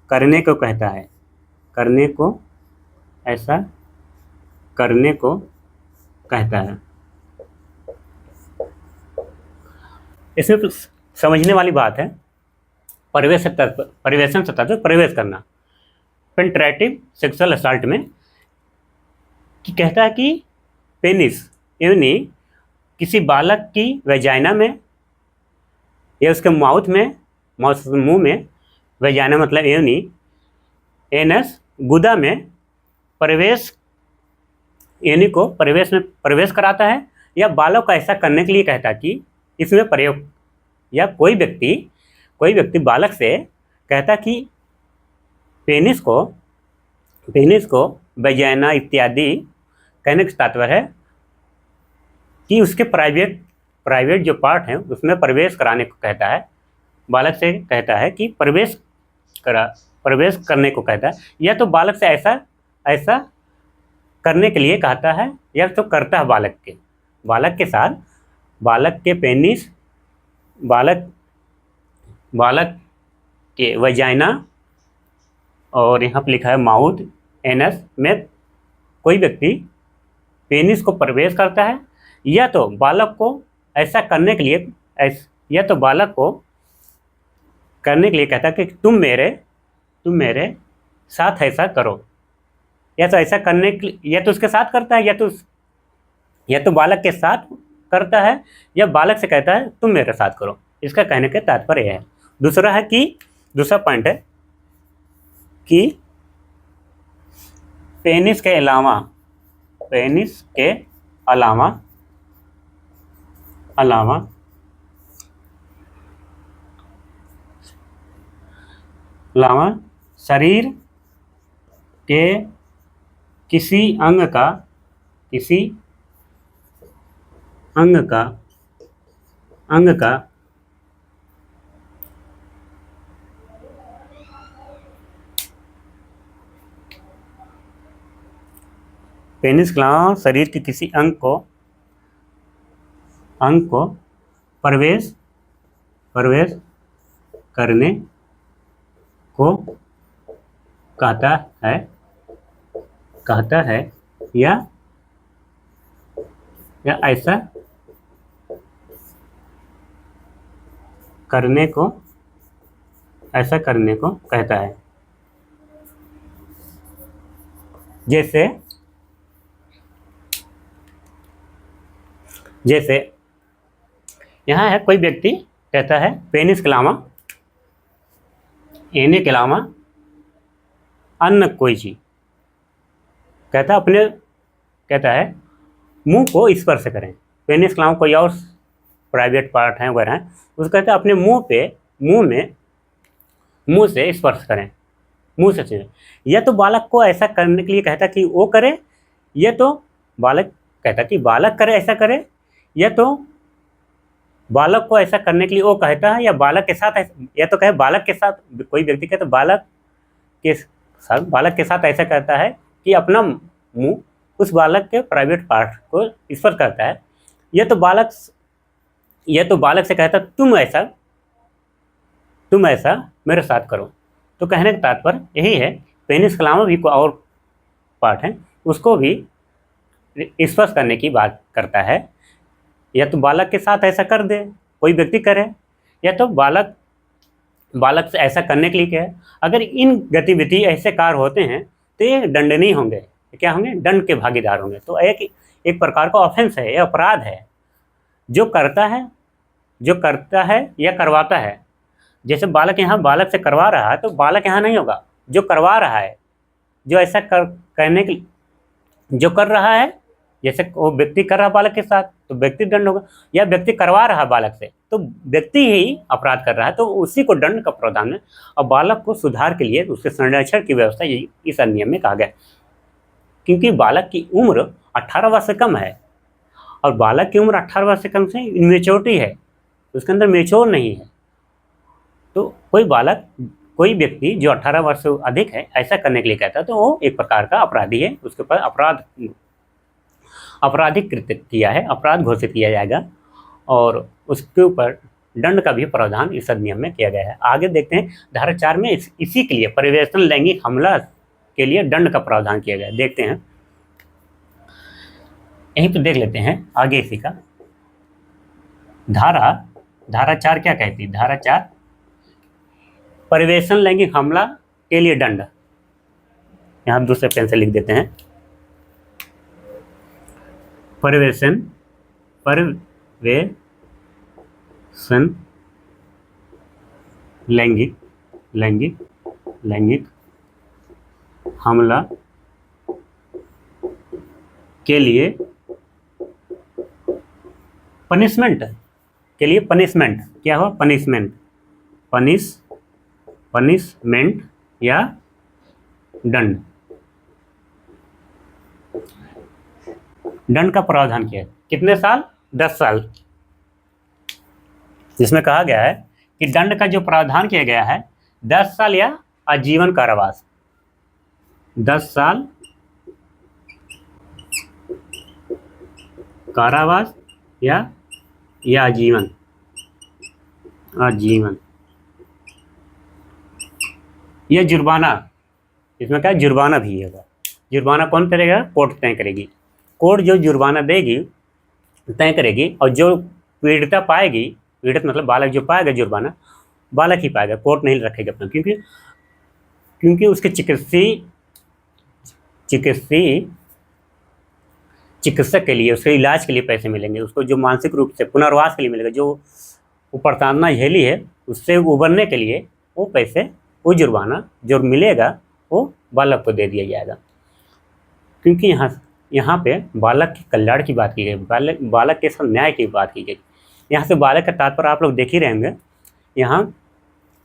करने को कहता है, ऐसा करने को कहता है। इसमें समझने वाली बात है परिवेशन से तात्पर्य प्रवेश करना। पेंट्रेटिव सेक्सुअल असॉल्ट में कि कहता है कि पेनिस यानी किसी बालक की वेजाइना में या उसके मुंह में, वेजाइना मतलब यानी एनस गुदा में यानी को प्रवेश कराता है, या बालक को ऐसा करने के लिए कहता है कि इसमें प्रयोग, या कोई व्यक्ति बालक से कहता कि पेनिस को वेजाइना इत्यादि कहने का तात्पर्य है कि उसके प्राइवेट जो पार्ट हैं उसमें प्रवेश कराने को कहता है। बालक से कहता है कि प्रवेश करने को कहता है, या तो बालक से ऐसा करने के लिए कहता है, या तो करता है बालक के साथ। बालक के पेनिस, बालक के वेजाइना और यहाँ पर लिखा है माउथ, एनस में कोई व्यक्ति पेनिस को प्रवेश करता है, या तो बालक को ऐसा करने के लिए कहता है कि तुम मेरे साथ ऐसा करो, या तो ऐसा करने के लिए, या तो उसके साथ करता है, या तो बालक के साथ करता है, या बालक से कहता है तुम मेरे साथ करो। इसका कहने का तात्पर्य है। दूसरा पॉइंट है कि पेनिस के अलावा शरीर के किसी अंग का पेनिस ग्लैंड शरीर के किसी अंग को प्रवेश करने को कहता है या ऐसा करने को कहता है। जैसे यहाँ है, कोई व्यक्ति कहता है पेनिस के अलावा, एने के अलावा अन्य कोई चीज, कहता है मुंह को स्पर्श करें। पेनिस के अलावा कोई और प्राइवेट पार्ट है वगैरह है, उसको कहते हैं अपने मुंह से स्पर्श करें, मुंह से छुएं। या तो बालक को ऐसा करने के लिए कहता कि वो करे, या तो बालक कहता कि बालक करे, ऐसा करे, या तो बालक को ऐसा करने के लिए वो कहता है, या बालक के साथ, या तो कहे बालक के साथ, कोई व्यक्ति कहता बालक के साथ ऐसा करता है कि अपना मुंह उस बालक के प्राइवेट पार्ट को स्पर्श करता है, या तो बालक से कहता तुम ऐसा मेरे साथ करो। तो कहने का तात्पर्य यही है, पेनिस के अलावा भी कोई और पार्ट है उसको भी स्पर्श करने की बात करता है। या तो बालक के साथ ऐसा कर दे, कोई व्यक्ति करे, या तो बालक से ऐसा करने के लिए कहे। अगर इन गतिविधि ऐसे कार्य होते हैं तो ये दंडनीय होंगे, क्या होंगे, दंड के भागीदार होंगे। तो एक प्रकार का ऑफेंस है, यह अपराध है। जो करता है या करवाता है, जैसे बालक यहाँ बालक से करवा रहा है तो बालक यहाँ नहीं होगा, जो करवा रहा है, जो ऐसा करने के जो कर रहा है, जैसे वो व्यक्ति कर रहा है बालक के साथ तो व्यक्ति दंड होगा, या व्यक्ति करवा रहा है बालक से तो व्यक्ति ही अपराध कर रहा है, तो उसी को दंड का प्रावधान है। और बालक को सुधार के लिए उसके संरक्षण की व्यवस्था इस अधिनियम में कहा गया, क्योंकि बालक की उम्र 18 वर्ष से कम है, और बालक की उम्र 18 वर्ष से कम से इमेच्योरिटी है, उसके अंदर मेच्योर नहीं है। तो कोई व्यक्ति जो 18 वर्ष से अधिक है ऐसा करने के लिए कहता है तो वो एक प्रकार का अपराधी है, उसके ऊपर आपराधिक कृत्य किया है, अपराध घोषित किया जाएगा, और उसके ऊपर दंड का भी प्रावधान इस अधिनियम में किया गया है। आगे देखते हैं धारा 4 में इसी के लिए परिवेशन लैंगिक हमला के लिए दंड का प्रावधान किया गया है। देखते हैं, यहीं पर देख लेते हैं आगे इसी का धारा 4 क्या कहती है। धारा 4 परिवेशन लैंगिक हमला के लिए दंड, यहाँ दूसरे पेन से लिख देते हैं, परिवेशन लैंगिक हमला के लिए पनिशमेंट क्या हो, पनिशमेंट या दंड का प्रावधान किया है। कितने साल, 10 साल, जिसमें कहा गया है कि दंड का जो प्रावधान किया गया है 10 साल या आजीवन कारावास, 10 साल कारावास या आजीवन। यह जुर्माना, इसमें क्या जुर्माना भी होगा। जुर्माना कौन करेगा, कोर्ट तय करेगी। कोर्ट जो जुर्माना देगी तय करेगी, और जो पीड़िता पाएगी, पीड़ित मतलब बालक जो पाएगा जुर्माना, बालक ही पाएगा, कोर्ट नहीं रखेगा अपना, क्योंकि उसके चिकित्सक के लिए, उसके इलाज के लिए पैसे मिलेंगे, उसको जो मानसिक रूप से पुनर्वास के लिए मिलेगा, जो वो प्रताड़ना झेली है उससे उबरने के लिए वो पैसे, वो जुर्माना जो मिलेगा वो बालक को दे दिया जाएगा। क्योंकि यहाँ पे बालक के कल्याण की बात की गई, बालक के साथ न्याय की बात की गई। यहाँ से बालक का तात्पर्य आप लोग देख ही रहेंगे, यहाँ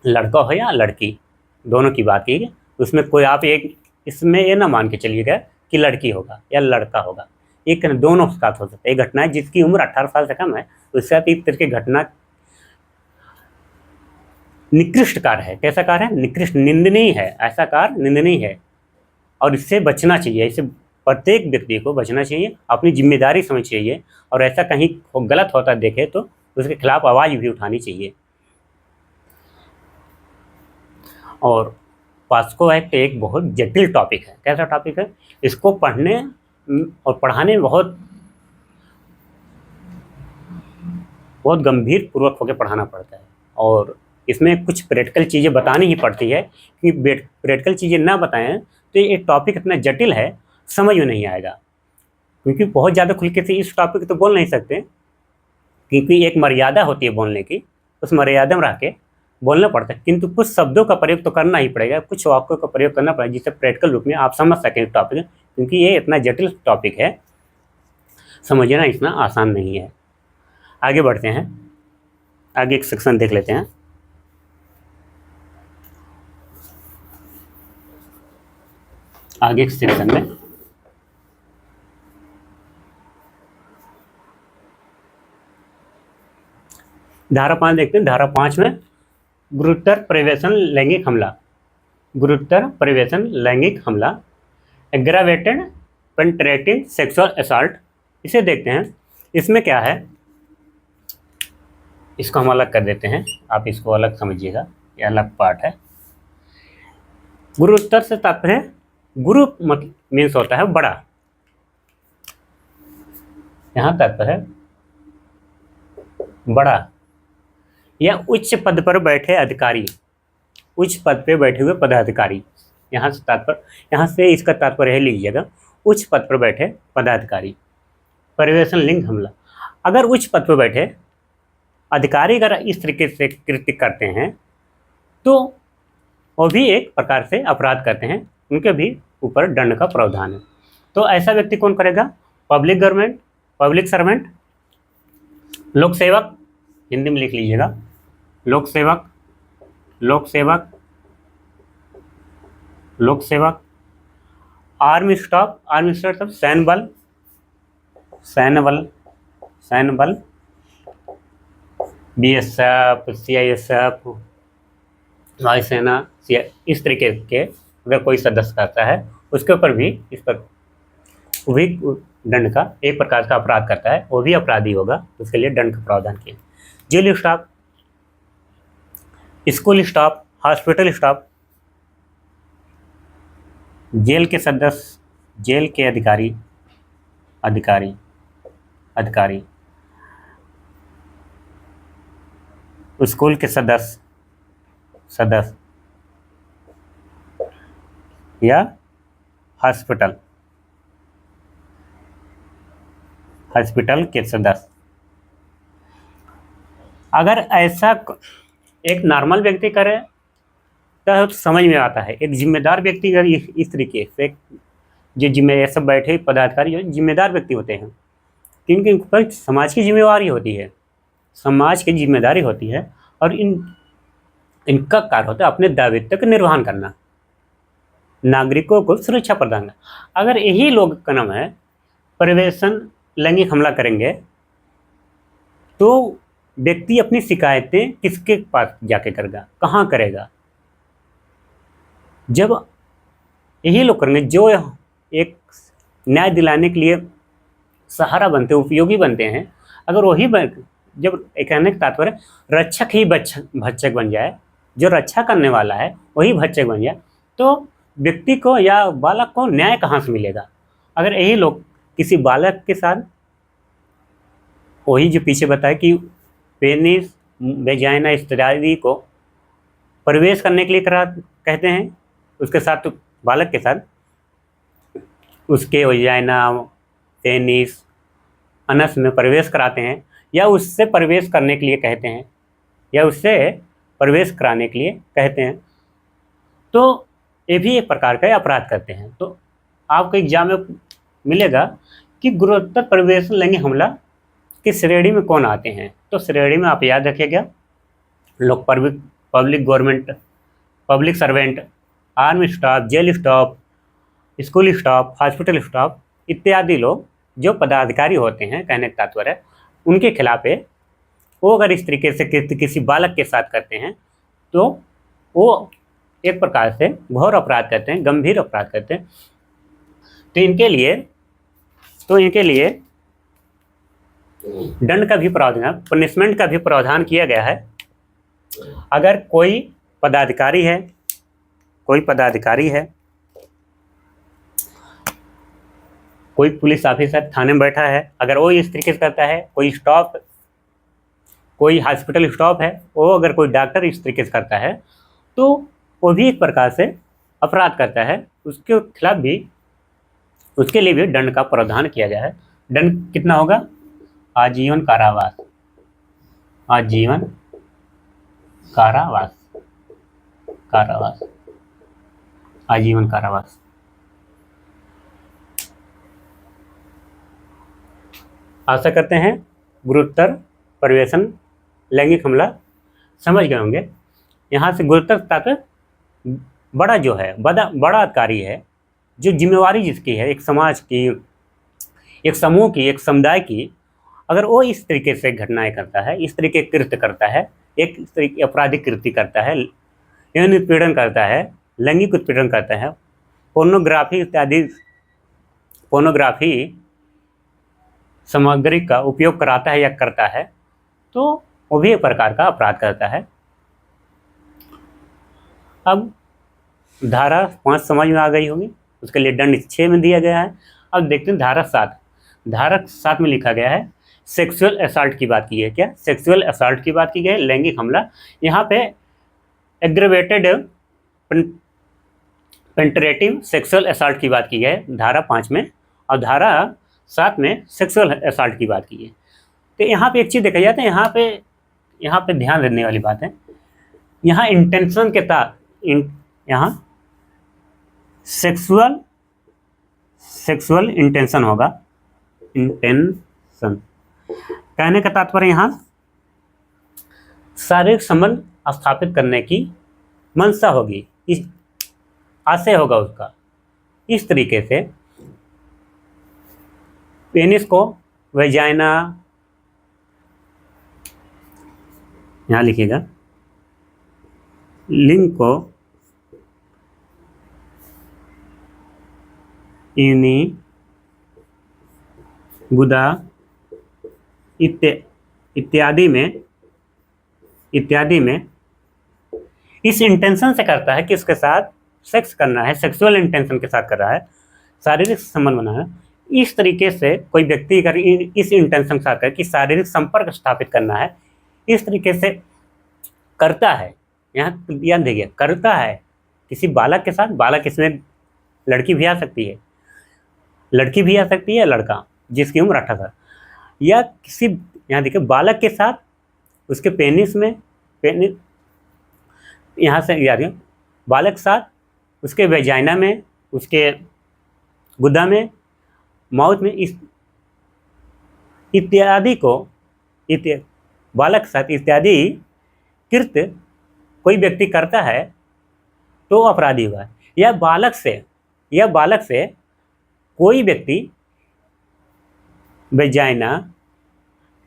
लड़का हो या लड़की दोनों की बात की गई। उसमें कोई आप एक इसमें ये ना मान के चलिएगा कि लड़की होगा या लड़का होगा, एक दोनों के साथ हो सकता है। एक घटना है जिसकी उम्र 18 साल से कम है, उसके साथ इस तरह की घटना निकृष्ट कार्य है। कैसा कार्य है? निकृष्ट, निंदनीय है। ऐसा कार्य निंदनीय है और इससे बचना चाहिए। इससे प्रत्येक व्यक्ति को बचना चाहिए, अपनी जिम्मेदारी समझ चाहिए, और ऐसा कहीं गलत होता देखे तो उसके खिलाफ आवाज़ भी उठानी चाहिए। और पॉस्को एक्ट एक बहुत जटिल टॉपिक है। कैसा टॉपिक है? इसको पढ़ने और पढ़ाने में बहुत गंभीर पूर्वक होकर पढ़ाना पड़ता है, और इसमें कुछ प्रैक्टिकल चीज़ें बतानी ही पड़ती है कि प्रैक्टिकल चीज़ें ना बताएं तो ये टॉपिक इतना जटिल है, समझ में नहीं आएगा। क्योंकि बहुत ज़्यादा खुल के इस टॉपिक तो बोल नहीं सकते, क्योंकि एक मर्यादा होती है बोलने की, उस मर्यादा में रह के बोलना पड़ता है। किंतु कुछ शब्दों का प्रयोग तो करना ही पड़ेगा, कुछ वाक्यों का प्रयोग करना पड़ेगा जिससे प्रैक्टिकल रूप में आप समझ सकें टॉपिक, क्योंकि ये इतना जटिल टॉपिक है, समझना इतना आसान नहीं है। आगे बढ़ते हैं, आगे एक सेक्शन देख लेते हैं। आगे एक सेक्शन में धारा 5 देखते हैं। धारा 5 में गुरुतर पर्यवेक्षण लैंगिक हमला, गुरुतर पर्यवेक्षण लैंगिक हमला, एग्रावेटेड पेनिट्रेटिंग सेक्सुअल असॉल्ट, इसे देखते हैं। इसमें क्या है, इसको हम अलग कर देते हैं, आप इसको अलग समझिएगा, ये अलग पार्ट है। गुरुतर से तात्पर्य, गुरु मीन्स होता है बड़ा, यहाँ तात्पर्य बड़ा या उच्च पद पर बैठे अधिकारी, उच्च पद पे बैठे हुए पदाधिकारी, यहाँ से तात्पर्य, यहाँ से इसका तात्पर्य है लीजिएगा, उच्च पद पर बैठे पदाधिकारी। पर्यवेक्षण लिंग हमला, अगर उच्च पद पर बैठे अधिकारी अगर इस तरीके से कृत्य करते हैं तो वो भी एक प्रकार से अपराध करते हैं, उनके भी ऊपर दंड का प्रावधान है। तो ऐसा व्यक्ति कौन करेगा? पब्लिक गवर्नमेंट, पब्लिक सर्वेंट, लोक सेवक, हिंदी में लिख लीजिएगा, लोक सेवक, लोक सेवक, लोक सेवक, आर्मी स्टाफ, आर्मी स्टाफ सैन्य बल, सैन्य बल, सैन्य बल, BSF, CISF, वायुसेना, इस तरीके के अगर कोई सदस्य करता है उसके ऊपर भी इस पर भी दंड का एक प्रकार का अपराध करता है, वो भी अपराधी होगा, उसके लिए दंड का प्रावधान किया। Jail staff, school staff, hospital staff, jail के सदस्य, जेल के अधिकारी, अधिकारी, अधिकारी, स्कूल के सदस्य, सदस्य या हॉस्पिटल, हॉस्पिटल के सदस्य। अगर ऐसा एक नॉर्मल व्यक्ति करे तो समझ में आता है, एक जिम्मेदार व्यक्ति अगर इस तरीके से, जो जिम्मे सब बैठे पदाधिकारी जो जिम्मेदार व्यक्ति होते हैं, क्योंकि उन पर समाज की जिम्मेवारी होती है, समाज की जिम्मेदारी होती है, और इनका कार्य होता है अपने दायित्व का निर्वहन करना, नागरिकों को सुरक्षा प्रदान करना। अगर यही लोग का नाम है पर्यवेक्षण लैंगिक हमला करेंगे तो व्यक्ति अपनी शिकायतें किसके पास जाके करेगा, कहाँ करेगा? जब यही लोग करेंगे जो एक न्याय दिलाने के लिए सहारा बनते, उपयोगी बनते हैं, अगर वही जब कहने का तात्पर्य रक्षक ही भक्षक बन जाए, जो रक्षा करने वाला है वही भक्षक बन जाए, तो व्यक्ति को या बालक को न्याय कहाँ से मिलेगा? अगर यही लोग किसी बालक के साथ, वही जो पीछे बताया कि पेनिस, वेजाइना इत्यादि को प्रवेश करने के लिए कहते हैं, उसके साथ तो बालक के साथ उसके वेजाइना, पेनिस, अनस में प्रवेश कराते हैं, या उससे प्रवेश करने के लिए कहते हैं, या उससे प्रवेश कराने के लिए कहते हैं, तो ये भी एक प्रकार का अपराध करते हैं। तो आपको एग्जाम में मिलेगा कि गुरुतर पर्यवेक्षण लैंगिक हमला की श्रेणी में कौन आते हैं। तो श्रेणी में आप याद रखिएगा, लोग public government, public servant, army staff, jail staff, school staff, hospital staff इत्यादि लोग जो पदाधिकारी होते हैं, कहने का तात्पर्य है उनके खिलाफ है, वो अगर इस तरीके से किसी बालक के साथ करते हैं तो वो एक प्रकार से घोर अपराध करते हैं, गंभीर अपराध करते हैं। तो इनके लिए दंड का भी प्रावधान, पनिशमेंट का भी प्रावधान किया गया है। अगर कोई पदाधिकारी है, कोई पुलिस ऑफिसर थाने में बैठा है, अगर वो इस तरीके से करता है, कोई हॉस्पिटल स्टाफ है, वो अगर कोई डॉक्टर इस तरीके से करता है तो वो भी एक प्रकार से अपराध करता है, उसके खिलाफ भी, उसके लिए भी दंड का प्रावधान किया गया है। दंड कितना होगा? आजीवन कारावास, आजीवन कारावास, आजीवन कारावास। आशा करते हैं गुरुतर परिवेशन लैंगिक हमला समझ गए होंगे। यहाँ से गुरुतर तात्पर्य बड़ा जो है, बड़ा अधिकारी है, जो जिम्मेवारी जिसकी है एक समाज की, एक समूह की, एक समुदाय की, अगर वो इस तरीके से घटनाएं करता है, इस तरीके कृत्य करता है, एक तरीके आपराधिक कृत्य करता है, यौन उत्पीड़न करता है, लैंगिक उत्पीड़न करता है, पोर्नोग्राफी इत्यादि पोर्नोग्राफी सामग्री का उपयोग कराता है या करता है, तो वो भी एक प्रकार का अपराध करता है। अब धारा 5 समझ में आ गई होगी, उसके लिए दंड 6 में दिया गया है। अब देखते हैं धारा 7। धारा 7 में लिखा गया है सेक्सुअल असॉल्ट की बात की है। क्या? सेक्सुअल असॉल्ट की बात की गई, लैंगिक हमला। यहाँ पे एग्रेवेटेड पेंट्रेटिव सेक्सुअल असॉल्ट की बात की है धारा 5 में, और धारा 7 में सेक्सुअल असॉल्ट की बात की है। तो यहाँ पे एक चीज़ देखा जाता है, यहाँ पे ध्यान देने वाली बात है, यहाँ इंटेंशन के साथ, यहाँ सेक्सुअल इंटेंशन होगा। इंटेंशन कहने का तात्पर्य यहाँ शारीरिक संबंध स्थापित करने की मंशा होगी, इस आशय होगा उसका। इस तरीके से पेनिस को वेजाइना, यहाँ लिखिएगा, लिंग को योनि, गुदा इत्यादि में इस इंटेंशन से करता है कि उसके साथ सेक्स करना है, सेक्सुअल इंटेंशन के साथ कर रहा है, शारीरिक संबंध बनाना है। इस तरीके से कोई व्यक्ति अगर इस इंटेंशन के साथ कर कि शारीरिक संपर्क स्थापित करना है, इस तरीके से करता है, यहाँ याद देखिए, करता है किसी बालक के साथ। बालक इसमें लड़की भी आ सकती है, या लड़का जिसकी उम्र 18 साल, या किसी, यहाँ देखिए, बालक के साथ उसके पेनिस, यहाँ से याद है, बालक के साथ उसके वेजाइना में, उसके गुदा में, माउथ में, इस इत्यादि को, बालक के साथ इत्यादि कृत्य कोई व्यक्ति करता है तो अपराधी हुआ। या बालक से कोई व्यक्ति वेजाइना,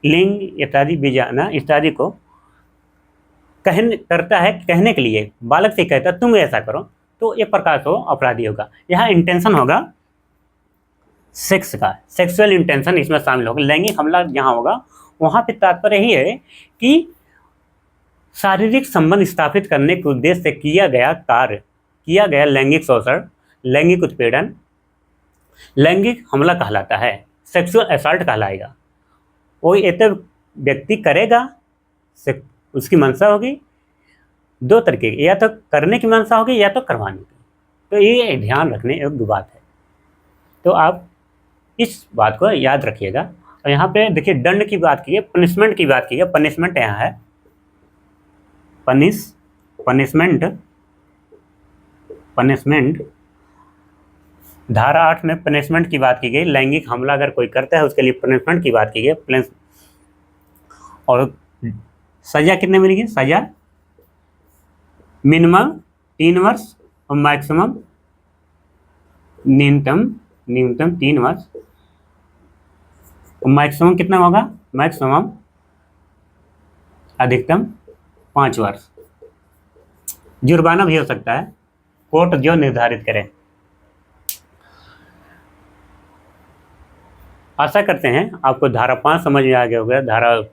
लिंग इत्यादि, वेजाइना इत्यादि को करता है, कहने के लिए बालक से कहता तुम ऐसा करो, तो एक प्रकार से अपराधी होगा। यहाँ इंटेंशन होगा सेक्स का, सेक्सुअल इंटेंशन इसमें शामिल होगा। लैंगिक हमला जहाँ होगा वहाँ पे तात्पर्य ही है कि शारीरिक संबंध स्थापित करने के उद्देश्य से किया गया लैंगिक शोषण, लैंगिक उत्पीड़न, लैंगिक हमला कहलाता है, सेक्सुअल असॉल्ट कहलाएगा। वो एक व्यक्ति करेगा, उसकी मंशा होगी, 2 तरीके की, या तो करने की मंशा होगी या तो करवाने की। तो ये ध्यान रखने योग्य बात है, तो आप इस बात को याद रखिएगा। और यहाँ पे देखिए दंड की बात की है, पनिशमेंट की बात की है। पनिशमेंट यहाँ है, पनिशमेंट धारा 8 में पनिशमेंट की बात की गई। लैंगिक हमला अगर कोई करता है उसके लिए पनिशमेंट की बात की गई। और सजा कितने मिलेगी? सजा मिनिमम 3 वर्ष और मैक्सिमम न्यूनतम 3 वर्ष, मैक्सिमम कितना होगा, मैक्सिमम अधिकतम 5 वर्ष। जुर्माना भी हो सकता है, कोर्ट जो निर्धारित करे। आशा करते हैं आपको धारा 5 समझ में आ गया होगा, धारा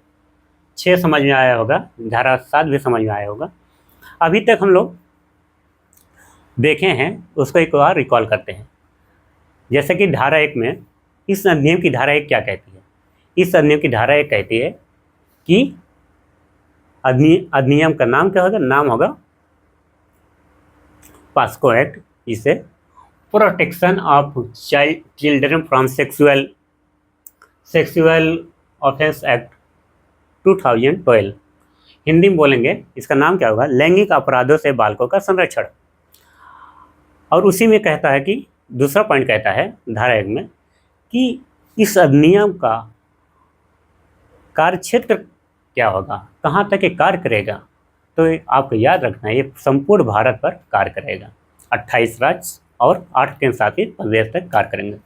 6 समझ में आया होगा, धारा 7 भी समझ में आया होगा। अभी तक हम लोग देखे हैं उसको एक बार रिकॉल करते हैं। जैसे कि धारा 1 में, इस अधिनियम की धारा 1 क्या कहती है? इस अधिनियम की धारा 1 कहती है कि अधिनियम का नाम क्या होगा? नाम होगा पास्को एक्ट, इसे protection of children from sexual offence act 2012। Hindi में बोलेंगे इसका नाम क्या होगा? लैंगिक अपराधों से बालकों का संरक्षण। और उसी में कहता है कि दूसरा पॉइंट कहता है धारा 1 में कि इस अधिनियम का कार्य क्षेत्र क्या होगा, कहाँ तक ये कार्य करेगा। तो आपको याद रखना है ये संपूर्ण भारत पर कार्य करेगा, 28 राज्य और 8 केंद्र शासित प्रदेश तक कार्य करेंगे।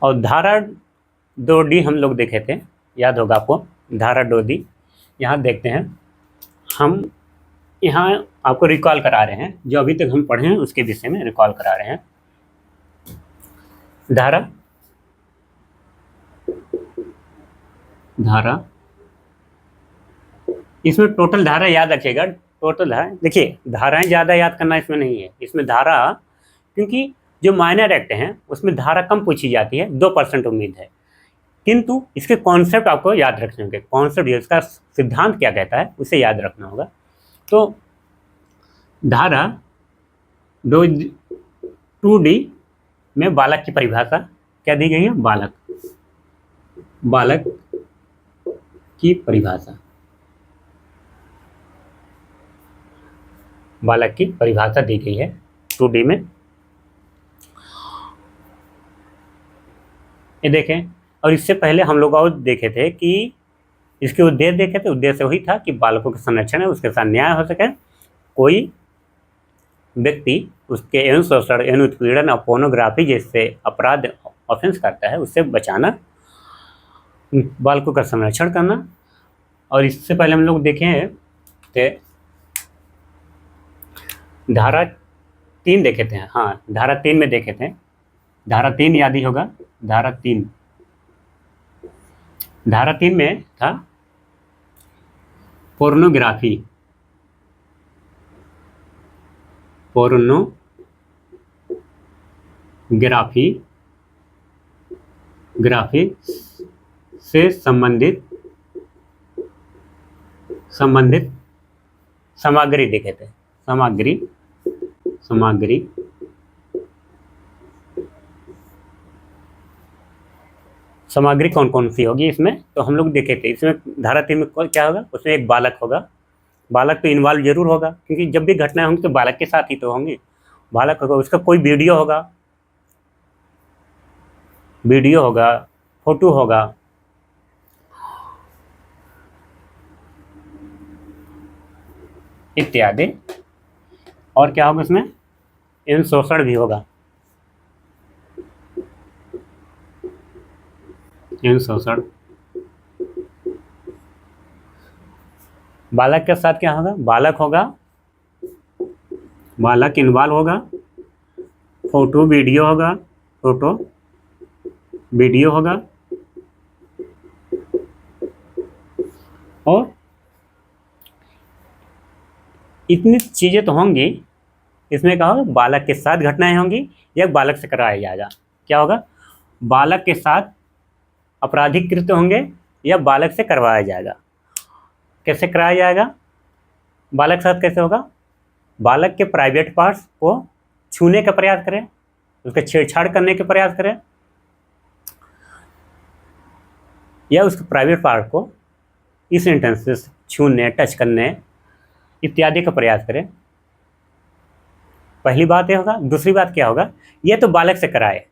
और धारा 2D हम लोग देखे थे, याद होगा आपको, धारा 2D यहाँ देखते हैं। हम यहाँ आपको रिकॉल करा रहे हैं, जो अभी तक हम पढ़े हैं उसके विषय में रिकॉल करा रहे हैं। धारा इसमें टोटल धारा याद रखिएगा, टोटल धारा देखिए, धाराएं ज़्यादा याद करना इसमें नहीं है। इसमें धारा, क्योंकि जो माइनर एक्ट हैं उसमें धारा कम पूछी जाती है, 2% उम्मीद है, किंतु इसके कॉन्सेप्ट आपको याद रखने होंगे। कॉन्सेप्ट, इसका सिद्धांत क्या कहता है उसे याद रखना होगा। तो धारा 2D में बालक की परिभाषा क्या दी गई है? बालक की परिभाषा, बालक की परिभाषा दी गई है 2D में। ये देखें, और इससे पहले हम लोग और देखे थे कि इसके उद्देश्य देखे थे। उद्देश्य वही था कि बालकों का संरक्षण है, उसके साथ न्याय हो सके, कोई व्यक्ति उसके यौन शोषण, यौन उत्पीड़न और पोर्नोग्राफी जैसे अपराध ऑफेंस करता है उससे बचाना, बालकों का संरक्षण करना। और इससे पहले हम लोग देखे थे धारा 3 देखे थे, हाँ धारा 3 में देखे थे। धारा 3 याद ही होगा, धारा 3 में था पोर्नोग्राफी से संबंधित सामग्री देखे थे। सामग्री कौन कौन सी होगी इसमें, तो हम लोग देखे थे। इसमें धारा 3 में क्या होगा? उसमें एक बालक होगा। बालक तो इन्वॉल्व जरूर होगा, क्योंकि जब भी घटनाएं होंगी तो बालक के साथ ही तो होंगी। बालक होगा, उसका कोई वीडियो होगा, फोटो होगा, इत्यादि। और क्या होगा इसमें? यौन शोषण भी होगा, यौन शोषण। बालक के साथ क्या होगा? बालक इन्वॉल्व होगा, फोटो वीडियो होगा, और इतनी चीज़ें तो होंगी। इसमें क्या होगा? बालक के साथ घटनाएं होंगी या बालक से कराया जाएगा। क्या होगा? बालक के साथ आपराधिक कृत्य होंगे या बालक से करवाया जाएगा। कैसे कराया जाएगा? बालक के साथ कैसे होगा? बालक के प्राइवेट पार्ट्स को छूने का प्रयास करें, उसका छेड़छाड़ करने का प्रयास करें, या उसके प्राइवेट पार्ट को इस इंटेंस से छूने, टच करने इत्यादि का प्रयास करें। पहली बात ये होगा। दूसरी बात क्या होगा? ये तो बालक से कराए,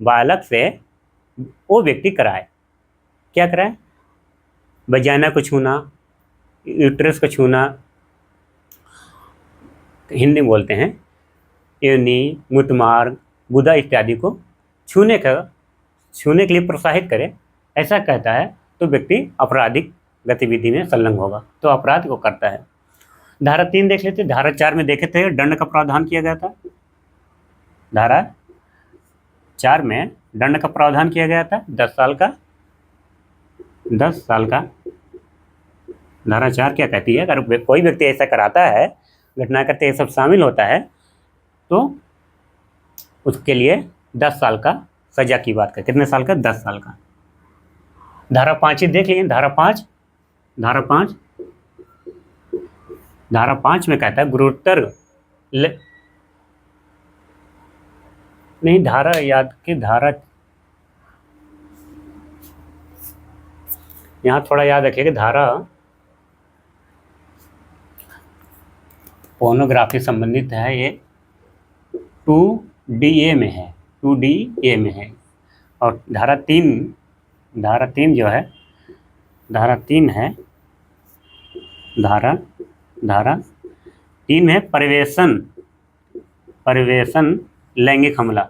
बालक से वो व्यक्ति कराए। क्या कराए? वजाइना को छूना, यूट्रस को छूना, हिंदी में बोलते हैं, योनि, मूत्रमार्ग, गुदा इत्यादि को छूने के लिए प्रोत्साहित करे, ऐसा कहता है तो व्यक्ति आपराधिक गतिविधि में संलग्न होगा, तो अपराध को करता है। धारा 3 देख लेते। धारा 4 में देखे थे दंड का प्रावधान किया गया था। धारा 4 में दंड का प्रावधान किया गया था 10 साल का। धारा 4 क्या कहती है, अगर कोई व्यक्ति ऐसा कराता है, घटना करते ये सब शामिल होता है, तो उसके लिए 10 साल का सजा की बात कर। कितने साल का? 10 साल का। धारा 5 ही देख लीजिए। धारा 5 में कहता है गुरुतर नहीं, धारा याद की, धारा यहाँ थोड़ा याद रखिएगा। धारा पोर्नोग्राफी संबंधित है, ये 2DA में है, 2DA में है। और धारा 3 जो है, धारा 3 है, धारा 3 है परिवेशन लैंगिक हमला।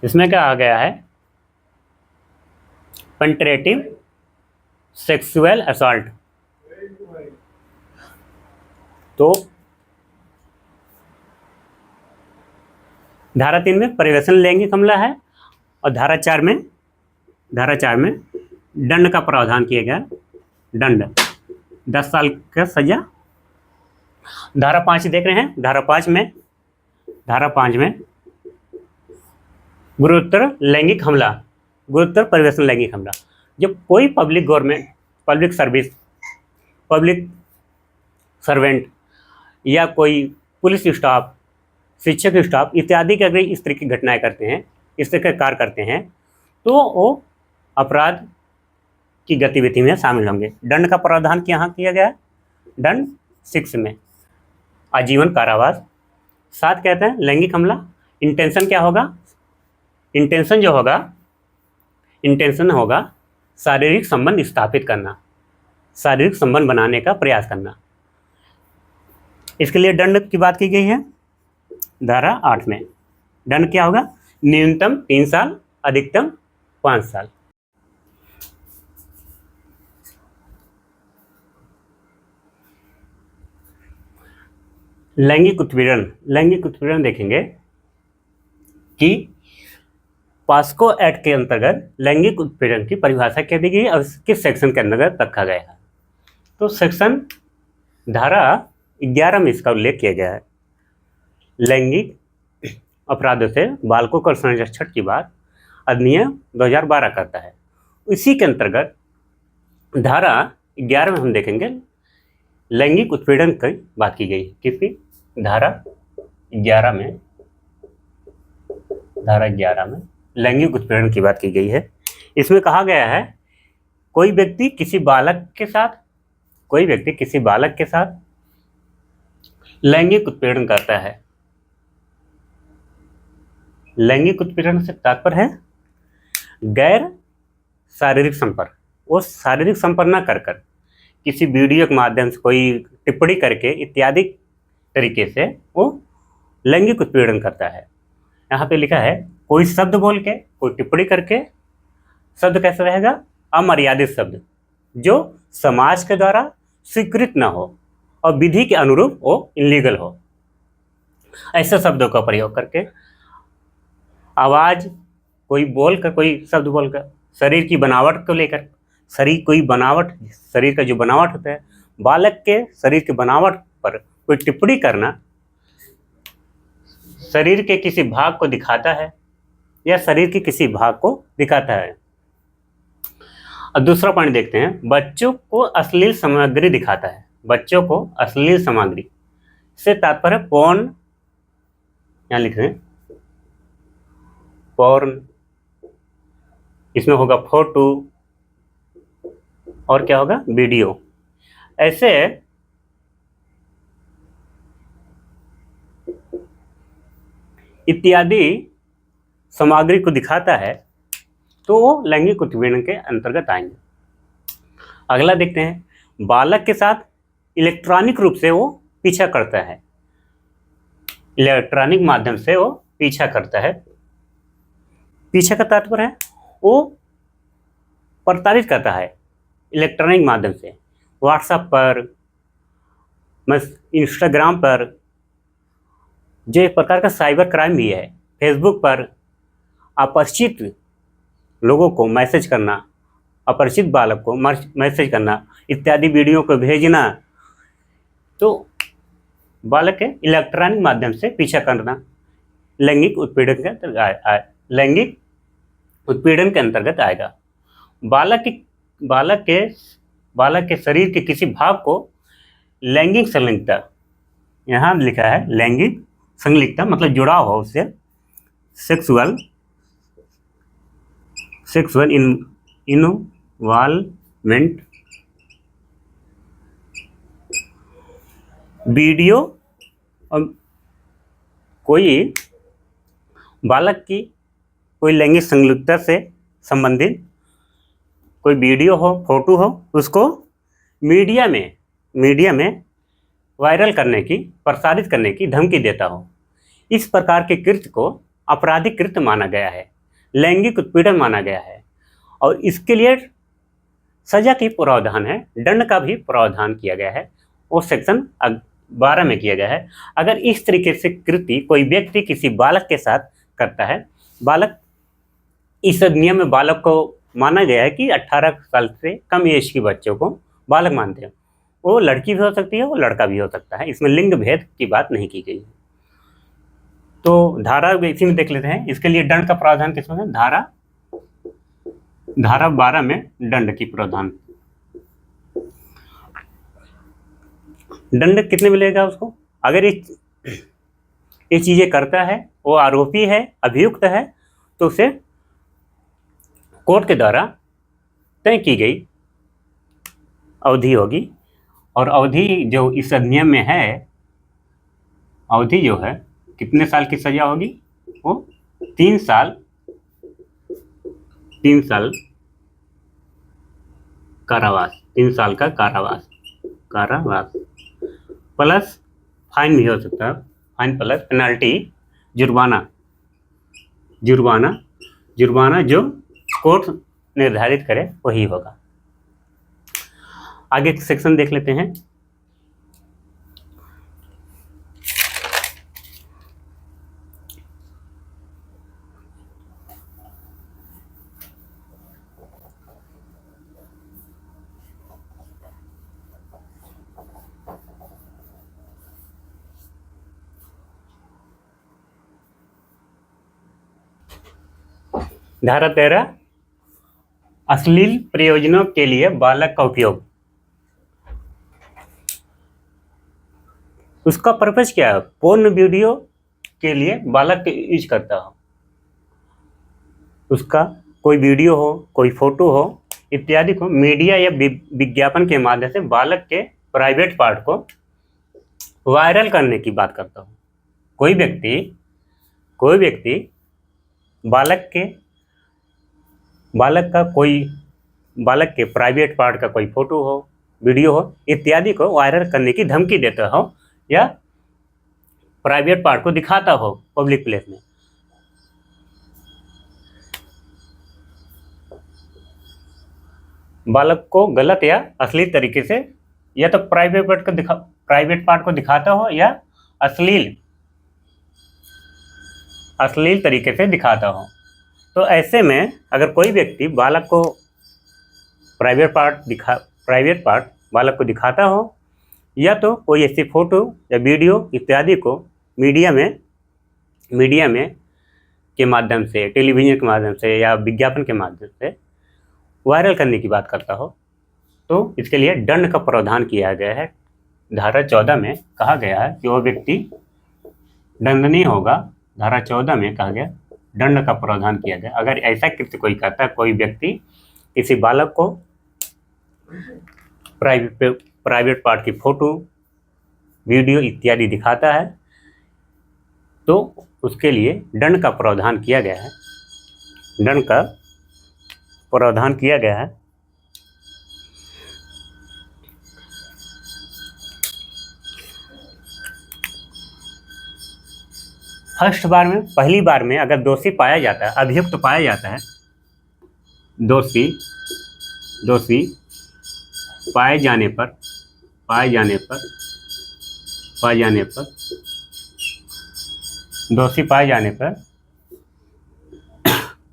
इसमें क्या आ गया है? Penetrative sexual assault. तो धारा 3 में परिवेशन लैंगिक हमला है, और धारा 4 में दंड का प्रावधान किया गया। दंड 10 साल का सजा। धारा 5 देख रहे हैं। धारा 5 में गुरुतर लैंगिक हमला, गुरुतर परिवेशन लैंगिक हमला। जब कोई पब्लिक सर्वेंट या कोई पुलिस स्टाफ, शिक्षक स्टाफ इत्यादि के अगर इस तरह की घटनाएं करते हैं, इस तरह के कार्य करते हैं, तो वो अपराध की गतिविधि में शामिल होंगे। दंड का प्रावधान यहाँ किया गया। दंड 6 में आजीवन कारावास। 7 कहते हैं लैंगिक हमला। इंटेंशन क्या होगा? इंटेंशन होगा शारीरिक संबंध स्थापित करना, शारीरिक संबंध बनाने का प्रयास करना। इसके लिए दंड की बात की गई है धारा 8 में। दंड क्या होगा? न्यूनतम 3 साल, अधिकतम 5 साल। लैंगिक उत्पीड़न देखेंगे कि पॉस्को एक्ट के अंतर्गत लैंगिक उत्पीड़न की परिभाषा क्या दी गई और किस सेक्शन के अंतर्गत रखा गया है। तो सेक्शन धारा 11 में इसका उल्लेख किया गया है। लैंगिक अपराधों से बालकों को संरक्षण की बात अधिनियम 2012 करता है। इसी के अंतर्गत धारा 11 में हम देखेंगे लैंगिक उत्पीड़न की बात की गई है। किसकी? धारा 11 में लैंगिक उत्पीड़न की बात की गई है। इसमें कहा गया है कोई व्यक्ति किसी बालक के साथ लैंगिक उत्पीड़न करता है। लैंगिक उत्पीड़न से तात्पर्य है गैर शारीरिक संपर्क। वो शारीरिक संपर्क न कर किसी वीडियो के माध्यम से कोई टिप्पणी करके इत्यादि तरीके से वो लैंगिक उत्पीड़न करता है। यहाँ पे लिखा है कोई शब्द बोल के, कोई टिप्पणी करके। शब्द कैसे रहेगा? अमर्यादित शब्द जो समाज के द्वारा स्वीकृत न हो और विधि के अनुरूप वो इलीगल हो। ऐसे शब्दों का प्रयोग करके, आवाज कोई शब्द बोलकर, शरीर की बनावट को लेकर, शरीर का जो बनावट होता है, बालक के शरीर की बनावट पर कोई टिप्पणी करना, शरीर के किसी भाग को दिखाता है या शरीर के किसी भाग को दिखाता है। अब दूसरा पॉइंट देखते हैं, बच्चों को अश्लील सामग्री दिखाता है। बच्चों को अश्लील सामग्री से तात्पर्य पोर्न, यहाँ लिख रहे हैं पोर्न, इसमें होगा फोटो और क्या होगा? वीडियो। ऐसे इत्यादि सामग्री को दिखाता है तो वो लैंगिक उत्पीड़न के अंतर्गत आएंगे। अगला देखते हैं, बालक के साथ इलेक्ट्रॉनिक रूप से वो पीछा करता है, इलेक्ट्रॉनिक माध्यम से वो पीछा करता है। पीछे का तात्पर्य है वो प्रताड़ित करता है इलेक्ट्रॉनिक माध्यम से, व्हाट्सएप पर, इंस्टाग्राम पर, जो एक प्रकार का साइबर क्राइम भी है, फेसबुक पर अपरिचित लोगों को मैसेज करना, अपरिचित बालक को मैसेज करना इत्यादि वीडियो को भेजना, तो बालक के इलेक्ट्रॉनिक माध्यम से पीछा करना लैंगिक उत्पीड़न के अंतर्गत आएगा। बालक के शरीर के किसी भाग को लैंगिक संलिप्तता, यहाँ लिखा है लैंगिक संलिप्तता मतलब जुड़ाव हो उससे, सेक्सुअल इन्वॉल्वमेंट, वीडियो, और कोई बालक की कोई लैंगिक संलिप्तता से संबंधित कोई वीडियो हो, फोटो हो, उसको मीडिया में वायरल करने की, प्रसारित करने की धमकी देता हो। इस प्रकार के कृत्य को आपराधिक कृत्य माना गया है, लैंगिक उत्पीड़न माना गया है, और इसके लिए सजा की प्रावधान है, दंड का भी प्रावधान किया गया है, वो सेक्शन 12 में किया गया है। अगर इस तरीके से कृत्य कोई व्यक्ति किसी बालक के साथ करता है, बालक, इस अधिनियम में बालक को माना गया है कि 18 साल से कम एज के बच्चों को बालक मानते हैं। वो लड़की भी हो सकती है, वो लड़का भी हो सकता है, इसमें लिंग भेद की बात नहीं की गई है। तो धारा इसी में देख लेते हैं, इसके लिए दंड का प्रावधान किसमें है, धारा 12 में दंड की प्रावधान। दंड कितने मिलेगा उसको, अगर ये चीजें करता है, वो आरोपी है, अभियुक्त है, तो उसे कोर्ट के द्वारा तय की गई अवधि होगी, और अवधि जो इस अधिनियम में है, अवधि जो है कितने साल की सजा होगी, वो 3 साल कारावास, 3 साल का कारावास प्लस फाइन भी हो सकता है, फाइन प्लस पेनल्टी, जुर्माना जो कोर्ट निर्धारित करे वही होगा। आगे सेक्शन देख लेते हैं। धारा 13, अश्लील प्रयोजनों के लिए बालक का उपयोग। उसका पर्पस क्या है, पोर्न वीडियो के लिए बालक यूज करता हो, उसका कोई वीडियो हो, कोई फोटो हो इत्यादि को मीडिया या विज्ञापन के माध्यम से बालक के प्राइवेट पार्ट को वायरल करने की बात करता हूँ। कोई व्यक्ति बालक के प्राइवेट पार्ट का कोई फोटो हो, वीडियो हो इत्यादि को वायरल करने की धमकी देता हो, या प्राइवेट पार्ट को दिखाता हो पब्लिक प्लेस में, बालक को गलत या अश्लील तरीके से, या तो प्राइवेट पार्ट को दिखाता हो या अश्लील तरीके से दिखाता हो, तो ऐसे में अगर कोई व्यक्ति बालक को प्राइवेट पार्ट बालक को दिखाता हो, या तो कोई ऐसी फोटो या वीडियो इत्यादि को मीडिया में के माध्यम से, टेलीविजन के माध्यम से या विज्ञापन के माध्यम से वायरल करने की बात करता हो, तो इसके लिए दंड का प्रावधान किया गया है। धारा 14 में कहा गया है कि वह व्यक्ति दंडनीय होगा। धारा 14 में कहा गया दंड का प्रावधान किया गया। अगर ऐसा कृत्य कोई करता है, कोई व्यक्ति किसी बालक को प्राइवेट पार्ट की फोटो, वीडियो इत्यादि दिखाता है, तो उसके लिए दंड का प्रावधान किया गया है। दंड का प्रावधान किया गया है। फर्स्ट बार में, पहली बार में अगर दोषी पाया जाता है, अभियुक्त पाया जाता है, दोषी पाए जाने पर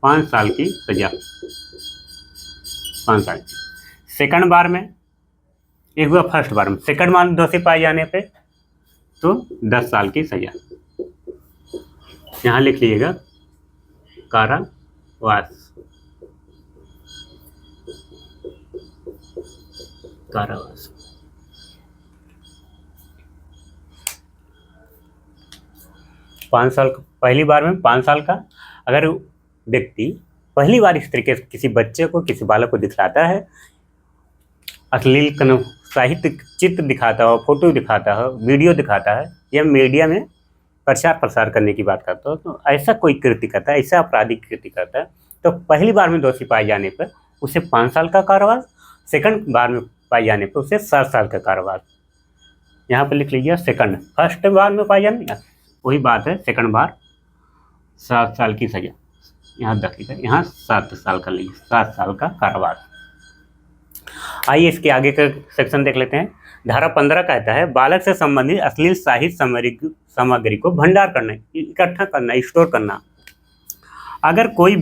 5 साल की सजा, 5 साल की। सेकंड बार में, एक हुआ फर्स्ट बार में, सेकंड बार में दोषी पाए जाने पे तो 10 साल की सजा। यहाँ लिख लीजिएगा कारावास। 5 साल, पहली बार में 5 साल का। अगर व्यक्ति पहली बार इस तरीके से किसी बच्चे को, किसी बालक को दिखलाता है, अश्लील साहित्य चित्र दिखाता हो, फोटो दिखाता हो, वीडियो दिखाता है, या मीडिया में प्रचार प्रसार करने की बात करता हो, तो ऐसा कोई कृत्य करता है, ऐसा आपराधिक कृत्य करता है, तो पहली बार में दोषी पाए जाने पर उसे 5 साल का कारावास, सेकंड बार में पाए जाने पर उसे 7 साल का कारावास। यहाँ पर लिख लीजिए सेकंड, फर्स्ट बार में पाए जाने, वही बात है, सेकंड बार 7 साल की सजा। यहाँ देखिएगा, यहाँ 7 साल का लीजिए, 7 साल का कारावास। आइए इसके आगे का सेक्शन देख लेते हैं। धारा 15 कहता है बालक से संबंधित अश्लील साहित्य सामग्री को भंडार करना, इकट्ठा करना, स्टोर करना। अगर कोई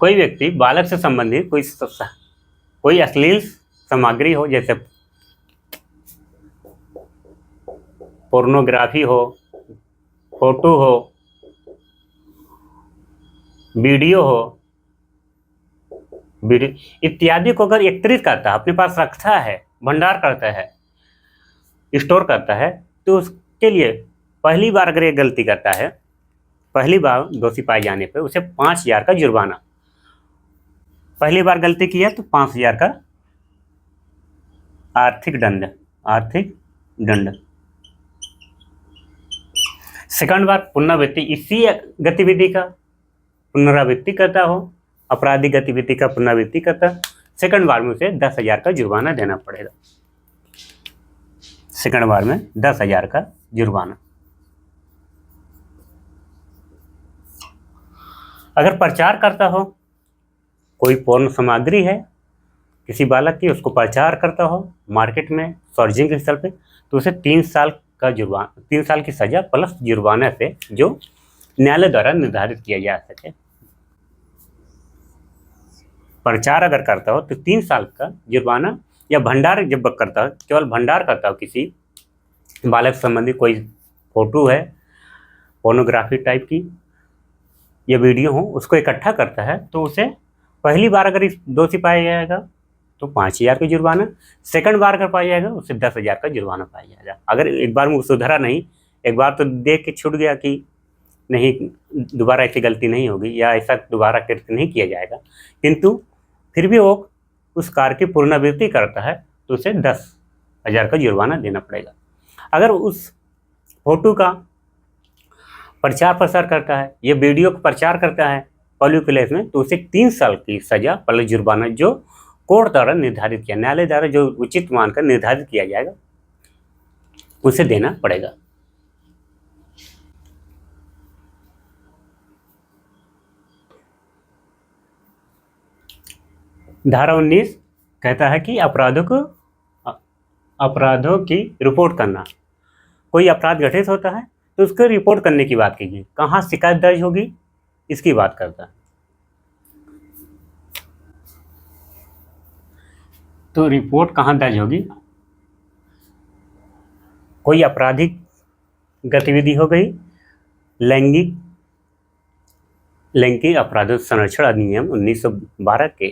व्यक्ति बालक से संबंधित कोई अश्लील सामग्री हो, जैसे पोर्नोग्राफी हो, फोटो हो, वीडियो हो, इत्यादि को अगर एकत्रित करता है, अपने पास रखता है, भंडार करता है, स्टोर करता है, तो उसके लिए पहली बार अगर ये गलती करता है, पहली बार दोषी पाए जाने पर उसे 5,000 का जुर्माना। पहली बार गलती किया तो 5,000 का आर्थिक दंड। सेकंड बार पुनरावृत्ति, इसी गतिविधि का पुनरावृत्ति करता हो, आपराधिक गतिविधि का पुनरावृत्ति करता, सेकंड बार में उसे 10,000 का जुर्माना देना पड़ेगा। सेकंड बार में 10,000 का जुर्माना। अगर प्रचार करता हो, कोई पोर्न सामग्री है किसी बालक की, उसको प्रचार करता हो मार्केट में, सार्वजनिक स्थल पे, तो उसे 3 साल का जुर्माना, 3 साल की सजा प्लस जुर्माना से, जो न्यायालय द्वारा निर्धारित किया जा सके। प्रचार अगर करता हो तो 3 साल का जुर्माना, या भंडार जब करता हो, केवल भंडार करता हो, किसी बालक संबंधी कोई फोटो है पोर्नोग्राफी टाइप की या वीडियो हो, उसको इकट्ठा करता है, तो उसे पहली बार अगर इस दोषी पाया जाएगा तो 5,000 का जुर्माना, सेकंड बार अगर पाया जाएगा उससे 10,000 का जुर्माना पाया जाएगा। अगर एक बार में सुधरा नहीं, एक बार तो देख के छूट गया कि नहीं दोबारा ऐसी गलती नहीं होगी या ऐसा दोबारा कृत्य नहीं किया जाएगा, किंतु फिर भी वो उस कार्य की पुनरावृत्ति करता है, तो उसे 10,000 का जुर्माना देना पड़ेगा। अगर उस फोटो का प्रचार प्रसार करता है या वीडियो का प्रचार करता है पब्लिक प्लेस में, तो उसे 3 साल की सजा प्लस जुर्माना, जो कोर्ट द्वारा निर्धारित किया, न्यायालय द्वारा जो उचित मानकर निर्धारित किया जाएगा, उसे देना पड़ेगा। धारा 19 कहता है कि अपराधों की रिपोर्ट करना। कोई अपराध घटित होता है तो उसको रिपोर्ट करने की बात कीजिए, कहाँ शिकायत दर्ज होगी इसकी बात करता है। तो रिपोर्ट कहाँ दर्ज होगी? कोई आपराधिक गतिविधि हो गई, लैंगिक अपराध संरक्षण अधिनियम 1912 के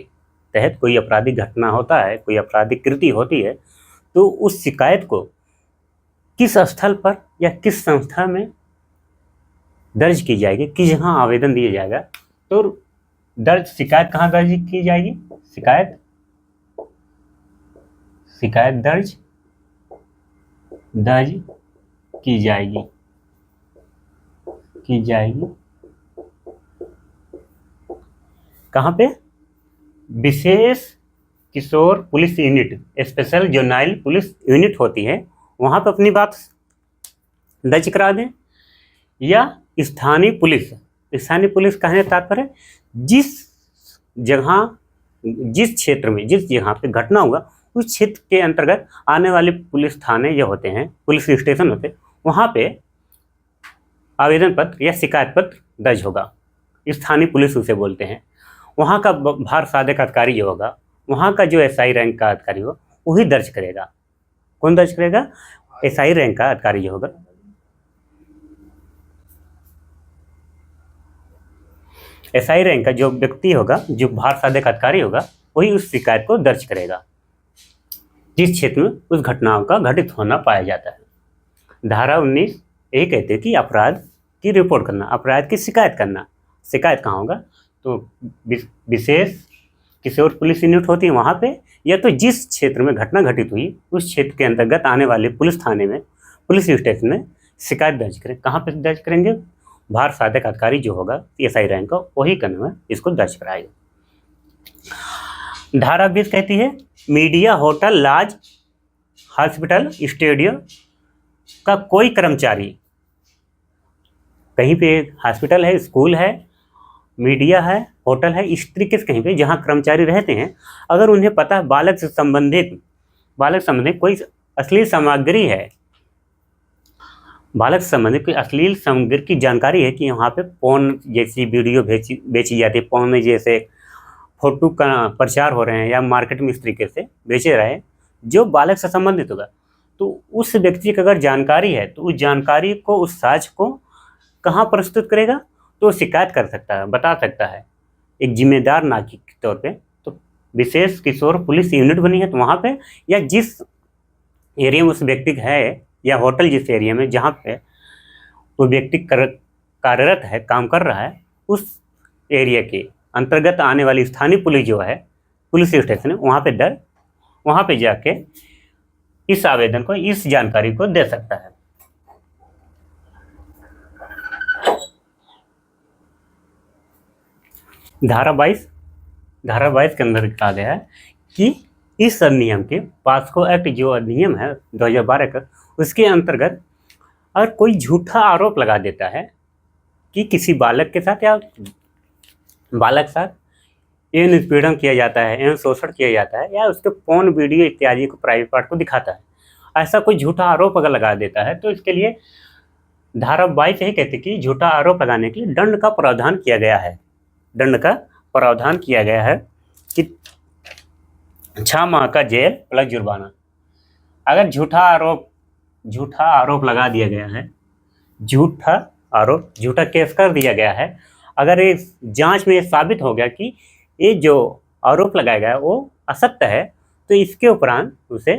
तहत कोई आपराधिक घटना होता है, कोई आपराधिक कृति होती है, तो उस शिकायत को किस स्थल पर या किस संस्था में दर्ज की जाएगी, किस जगह आवेदन दिया जाएगा, तो शिकायत कहाँ दर्ज की जाएगी? शिकायत दर्ज की जाएगी कहाँ पे? विशेष किशोर police unit, special juvenile police unit होती है, वहाँ पे अपनी बात दर्ज करा दें। या स्थानीय पुलिस, स्थानीय पुलिस कहने का तात्पर्य जिस जगह, जिस क्षेत्र में, जिस जगह पे घटना हुआ उस क्षेत्र के अंतर्गत आने वाले पुलिस थाने जो होते हैं, पुलिस स्टेशन होते हैं, वहाँ पे आवेदन पत्र या शिकायत पत्र दर्ज होगा। स्थानीय पुलिस उसे बोलते हैं। वहाँ का भार साधक अधिकारी जो होगा, वहाँ का जो एसआई रैंक का अधिकारी हो, वही दर्ज करेगा। कौन दर्ज करेगा? एसआई रैंक का अधिकारी जो होगा। एसआई रैंक का जो व्यक्ति होगा, जो भार साधक अधिकारी होगा, वही उस शिकायत को दर्ज करेगा जिस क्षेत्र में उस घटनाओं का घटित होना पाया जाता है। धारा 19 यही कहते हैं कि अपराध की रिपोर्ट करना, अपराध की शिकायत करना। शिकायत कहाँ होगा? तो विशेष किशोर पुलिस यूनिट होती है वहाँ पे, या तो जिस क्षेत्र में घटना घटित हुई उस क्षेत्र के अंतर्गत आने वाले पुलिस थाने में, पुलिस स्टेशन में शिकायत दर्ज करें। कहाँ पे दर्ज करेंगे? भार साधक अधिकारी जो होगा एसआई रैंक का, वही करने में इसको दर्ज कराएगा। धारा 20 कहती है media, hotel, lodge, hospital, stadium का कोई कर्मचारी, कहीं पे हॉस्पिटल है, स्कूल है, मीडिया है, होटल है, इस तरीके से कहीं पे जहाँ कर्मचारी रहते हैं, अगर उन्हें पता है बालक से संबंधित कोई अश्लील सामग्री है, बालक से संबंधित कोई अश्लील सामग्री की जानकारी है कि वहाँ पे पोर्न जैसी वीडियो बेची जाती है, पोर्न में जैसे फोटो का प्रचार हो रहे हैं या मार्केट में इस तरीके से बेचे रहे हैं जो बालक से संबंधित होगा, तो उस व्यक्ति की अगर जानकारी है तो उस जानकारी को, उस साक्ष्य को कहाँ प्रस्तुत करेगा? तो शिकायत कर सकता है, बता सकता है एक जिम्मेदार नागरिक के तौर पे। तो विशेष किशोर पुलिस यूनिट बनी है तो वहाँ पे, या जिस एरिया में उस व्यक्ति है, या होटल जिस एरिया में जहाँ पे वो व्यक्ति कार्यरत है, काम कर रहा है, उस एरिया के अंतर्गत आने वाली स्थानीय पुलिस जो है, पुलिस स्टेशन है, वहाँ पे जाके इस आवेदन को, इस जानकारी को दे सकता है। धारा 22 के अंदर कहा गया है कि इस अधिनियम के पास्को एक्ट जो अधिनियम है 2012 का, उसके अंतर्गत अगर कोई झूठा आरोप लगा देता है कि किसी बालक के साथ या बालक साथ एवं निष्पीड़न किया जाता है, एवं शोषण किया जाता है, या उसके पोर्न वीडियो इत्यादि को, प्राइवेट पार्ट को दिखाता है, ऐसा कोई झूठा आरोप अगर लगा देता है तो इसके लिए धारा 22 यही कहती है कि झूठा आरोप लगाने के लिए दंड का प्रावधान किया गया है। दंड का प्रावधान किया गया है कि 6 माह का जेल प्लस जुर्माना। अगर झूठा आरोप लगा दिया गया है, झूठा केस कर दिया गया है, अगर इस जांच में ये साबित हो गया कि ये जो आरोप लगाया गया है वो असत्य है, तो इसके उपरांत उसे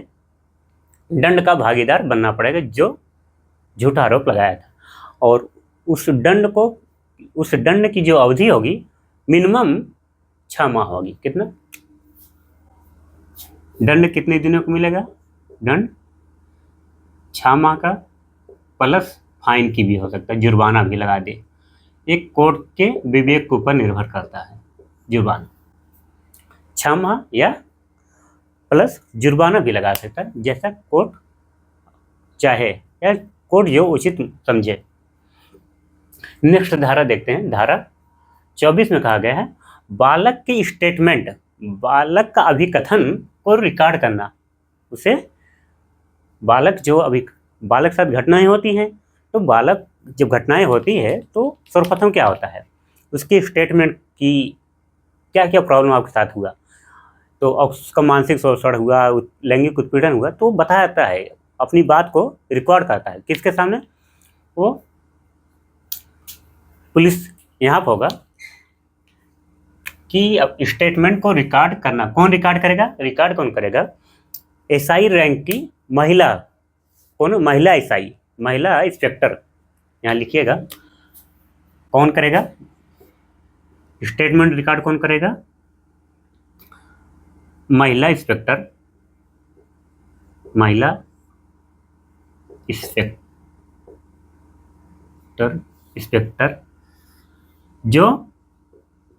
दंड का भागीदार बनना पड़ेगा जो झूठा आरोप लगाया था। और उस दंड की जो अवधि होगी मिनिमम 6 माह होगी। कितना दंड कितने दिनों को मिलेगा? दंड 6 माह का, प्लस फाइन की भी हो सकता है, जुर्माना भी लगा दे। एक कोर्ट के विवेक के ऊपर निर्भर करता है जुर्माना। 6 माह या प्लस जुर्माना भी लगा सकता है, जैसा कोर्ट चाहे या कोर्ट जो उचित समझे। नेक्स्ट धारा देखते हैं। धारा 24 में कहा गया है बालक की स्टेटमेंट, बालक का अभिकथन को रिकॉर्ड करना। उसे बालक के साथ घटनाएं होती हैं, तो बालक जब घटनाएं होती है तो सर्वप्रथम क्या होता है, उसकी स्टेटमेंट की क्या क्या प्रॉब्लम आपके साथ हुआ, तो उसका मानसिक शोषण हुआ, लैंगिक उत्पीड़न हुआ, तो बताता है, अपनी बात को रिकॉर्ड करता है। किसके सामने? वो पुलिस यहाँ पर होगा कि अब स्टेटमेंट को रिकॉर्ड करना। कौन रिकॉर्ड करेगा? रिकॉर्ड कौन करेगा? एसआई रैंक की महिला, कौन? महिला एसआई, महिला इंस्पेक्टर। यहाँ लिखिएगा कौन करेगा स्टेटमेंट रिकॉर्ड? कौन करेगा? महिला इंस्पेक्टर, महिला इंस्पेक्टर जो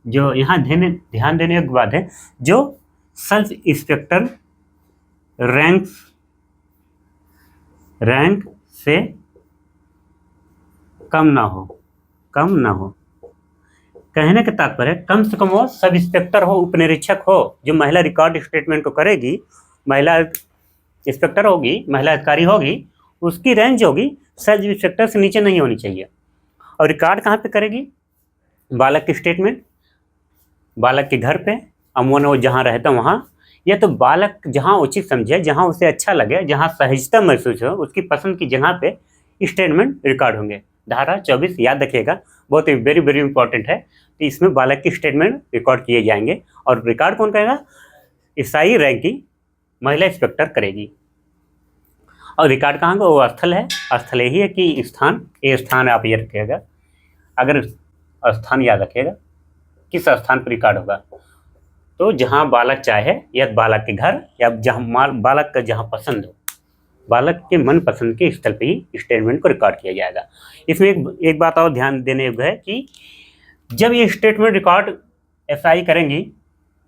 जो यहाँ ध्यान देने योग्य बात है, जो सब इंस्पेक्टर रैंक से कम ना हो। कहने का तात्पर्य कम से कम वो सब इंस्पेक्टर हो, उपनिरीक्षक हो, जो महिला रिकॉर्ड स्टेटमेंट को करेगी, महिला इंस्पेक्टर होगी, महिला अधिकारी होगी, उसकी रेंज होगी सब इंस्पेक्टर से नीचे नहीं होनी चाहिए। और रिकॉर्ड कहाँ पे करेगी? बालक की स्टेटमेंट, बालक के घर पे, अमूमन वो जहाँ रहता वहाँ, या तो बालक जहाँ उचित समझे, जहाँ उसे अच्छा लगे, जहाँ सहजता महसूस हो, उसकी पसंद की जगह पे स्टेटमेंट रिकॉर्ड होंगे। धारा 24 याद रखिएगा, बहुत ही वेरी वेरी इंपॉर्टेंट है। तो इसमें बालक की स्टेटमेंट रिकॉर्ड किए जाएंगे और रिकॉर्ड कौन करेगा? ईसाई रैंक की महिला इंस्पेक्टर करेगी। और रिकॉर्ड कहाँ का? वो स्थल है, स्थल यही है कि स्थान, ये स्थान आप ये रखिएगा, अगर स्थान याद रखिएगा किस स्थान पर रिकॉर्ड होगा, तो जहाँ बालक चाहे, या बालक के घर, या जहाँ बालक का जहाँ पसंद हो, बालक के मन पसंद के स्थल पे ही स्टेटमेंट को रिकॉर्ड किया जाएगा। इसमें एक बात और ध्यान देने योग्य है कि जब ये स्टेटमेंट रिकॉर्ड एसआई करेंगी,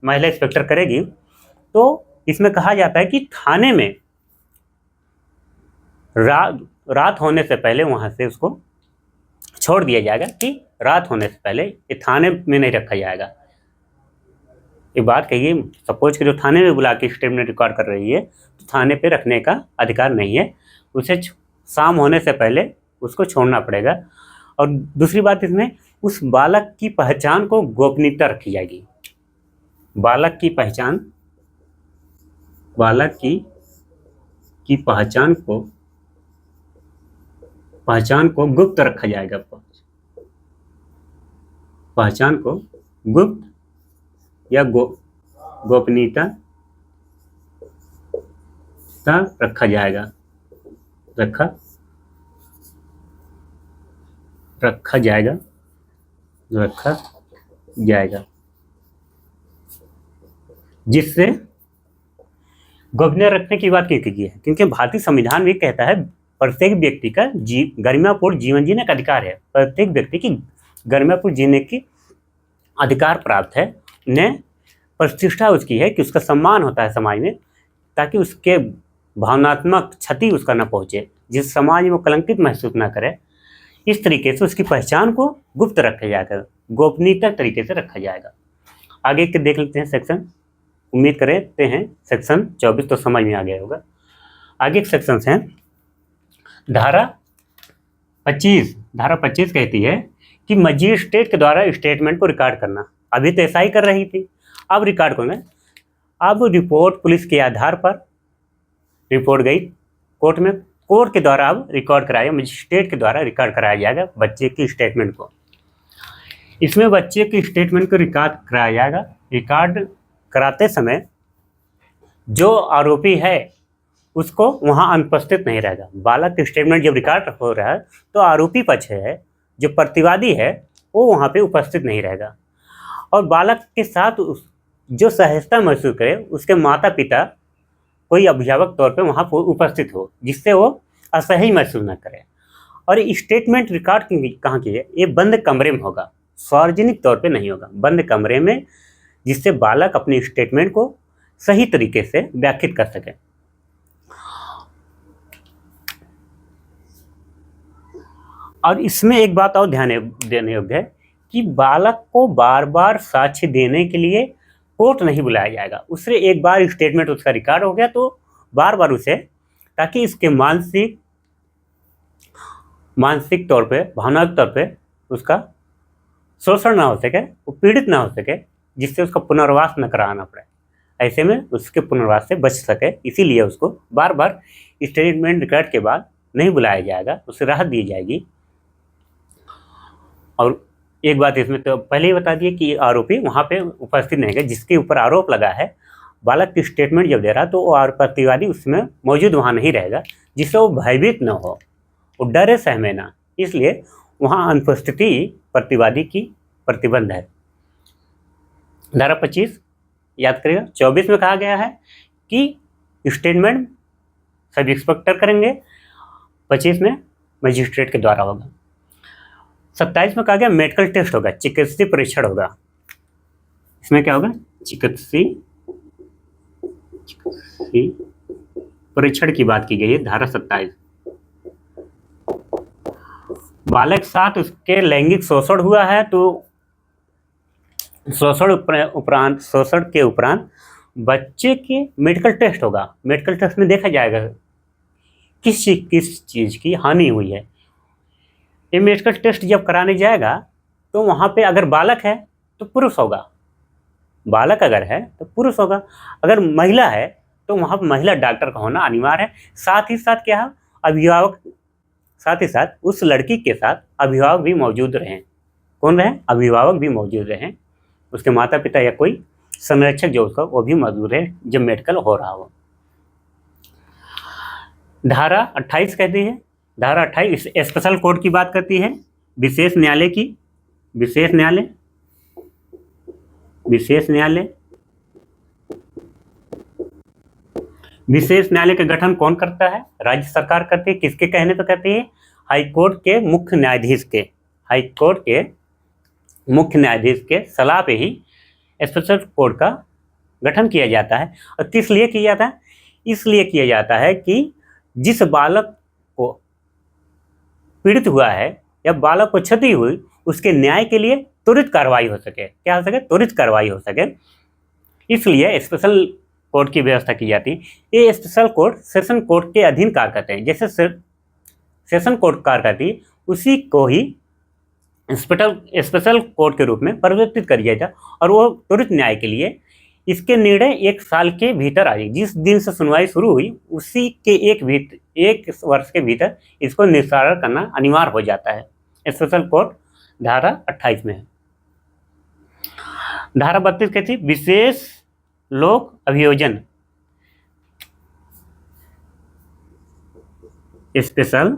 महिला इंस्पेक्टर करेगी, तो इसमें कहा जाता है कि थाने में रात होने से पहले वहाँ से उसको छोड़ दिया जाएगा, कि रात होने से पहले ये थाने में नहीं रखा जाएगा। एक बात कहिए, सपोज कि जो थाने में बुला के स्टेटमेंट रिकॉर्ड कर रही है, तो थाने पे रखने का अधिकार नहीं है, उसे शाम होने से पहले उसको छोड़ना पड़ेगा। और दूसरी बात, इसमें उस बालक की पहचान को गोपनीयता रखी जाएगी। बालक की पहचान को गुप्त रखा जाएगा। पहचान को गुप्त या गोपनीयता रखा जाएगा। जिससे गोपनीय रखने की बात की गई है, क्योंकि भारतीय संविधान भी कहता है प्रत्येक व्यक्ति का गरिमापूर्ण जीवन जीने का अधिकार है। प्रत्येक व्यक्ति की गरिमापूर्ण जीने की अधिकार प्राप्त है। उन्हें प्रतिष्ठा उसकी है कि उसका सम्मान होता है समाज में, ताकि उसके भावनात्मक क्षति उसका न पहुँचे, जिस समाज में वो कलंकित महसूस ना करे। इस तरीके से उसकी पहचान को गुप्त रखा जाएगा, गोपनीयता तरीके से रखा जाएगा। आगे के देख लेते हैं सेक्शन, उम्मीद करते हैं सेक्शन 24 तो समझ में आ गया होगा। आगे के सेक्शंस हैं धारा 25 कहती है कि मजिस्ट्रेट के द्वारा स्टेटमेंट को रिकॉर्ड करना। अभी तो ऐसा ही कर रही थी, अब रिकॉर्ड करना। अब रिपोर्ट पुलिस के आधार पर रिपोर्ट गई कोर्ट में, कोर्ट के द्वारा अब रिकॉर्ड कराया, मजिस्ट्रेट के द्वारा रिकॉर्ड कराया जाएगा बच्चे की स्टेटमेंट को। इसमें बच्चे की स्टेटमेंट को रिकॉर्ड कराया जाएगा। रिकॉर्ड कराते समय जो आरोपी है उसको वहाँ अनुपस्थित नहीं रहेगा। बालक की स्टेटमेंट जब रिकॉर्ड हो रहा है तो आरोपी पक्ष है, जो प्रतिवादी है, वो वहाँ पे उपस्थित नहीं रहेगा। और बालक के साथ जो सहजता महसूस करे, उसके माता पिता कोई अभिभावक तौर पे वहाँ पर उपस्थित हो, जिससे वो असहज महसूस न करे। और स्टेटमेंट रिकॉर्ड कहाँ की है? ये बंद कमरे में होगा, सार्वजनिक तौर पे नहीं होगा, बंद कमरे में, जिससे बालक अपनी स्टेटमेंट को सही तरीके से व्याख्यात कर सके। और इसमें एक बात और ध्यान देने योग्य है कि बालक को बार बार साक्ष्य देने के लिए कोर्ट नहीं बुलाया जाएगा। उससे एक बार स्टेटमेंट उसका रिकॉर्ड हो गया तो बार बार उसे, ताकि इसके मानसिक तौर पे, भावनात्मक तौर पे उसका शोषण ना हो सके, वो पीड़ित ना हो सके, जिससे उसका पुनर्वास न कराना पड़े। ऐसे में उसके पुनर्वास से बच सके, इसीलिए उसको बार बार स्टेटमेंट रिकॉर्ड के बाद नहीं बुलाया जाएगा, उसे राहत दी जाएगी। और एक बात इसमें तो पहले ही बता दिए कि आरोपी वहाँ पे उपस्थित नहीं है, जिसके ऊपर आरोप लगा है, बालक की स्टेटमेंट जब दे रहा तो वो प्रतिवादी उसमें मौजूद वहाँ नहीं रहेगा, जिससे वो भयभीत न हो, वो डरे सहमे ना, इसलिए वहाँ अनुपस्थिति प्रतिवादी की प्रतिबंध है। धारा 25 याद करिएगा। 24 में कहा गया है कि स्टेटमेंट सब इंस्पेक्टर करेंगे, 25 में मजिस्ट्रेट के द्वारा होगा। 27 में कहा गया मेडिकल टेस्ट होगा, चिकित्सीय परीक्षण होगा। इसमें क्या होगा, चिकित्सीय परीक्षण की बात की गई है धारा 27। बालक साथ उसके लैंगिक शोषण हुआ है तो शोषण के उपरांत बच्चे के मेडिकल टेस्ट होगा। मेडिकल टेस्ट में देखा जाएगा किस चीज़ की हानि हुई है। ये मेडिकल टेस्ट जब कराने जाएगा तो वहाँ पे अगर बालक है तो पुरुष होगा, बालक अगर है तो पुरुष होगा, अगर महिला है तो वहाँ पर महिला डॉक्टर का होना अनिवार्य है। साथ ही साथ क्या है, अभिभावक, साथ ही साथ उस लड़की के साथ अभिभावक भी मौजूद रहें। कौन रहे, अभिभावक भी मौजूद रहें, उसके माता पिता या कोई संरक्षक जो उसका वो भी मौजूद है जब मेडिकल हो रहा हो। धारा 28 कहती है, धारा 28 स्पेशल कोर्ट की बात करती है, विशेष न्यायालय की। विशेष न्यायालय विशेष न्यायालय का गठन कौन करता है, राज्य सरकार करती है। किसके कहने पर करती है, हाईकोर्ट के मुख्य न्यायाधीश के, हाईकोर्ट के मुख्य न्यायाधीश के सलाह पे ही स्पेशल कोर्ट का गठन किया जाता है। और किस लिए किया जाता है, इसलिए किया जाता है कि जिस बालक को पीड़ित हुआ है या बालक को क्षति हुई उसके न्याय के लिए त्वरित कार्रवाई हो सके। क्या हो सके, त्वरित कार्रवाई हो सके, इसलिए स्पेशल कोर्ट की व्यवस्था की जाती है। ये स्पेशल कोर्ट सेशन कोर्ट के अधीन कार्य करते हैं। जैसे सेशन कोर्ट कार्य करती है उसी को ही स्पेशल कोर्ट के रूप में परिवर्तित कर दिया जाता और वो त्वरित न्याय के लिए इसके निर्णय 1 साल के भीतर आ जाए। जिस दिन से सुनवाई शुरू हुई उसी के एक वर्ष के भीतर इसको निस्तारण करना अनिवार्य हो जाता है। स्पेशल कोर्ट धारा 28 में है। धारा 32 कहती है विशेष लोक अभियोजन। स्पेशल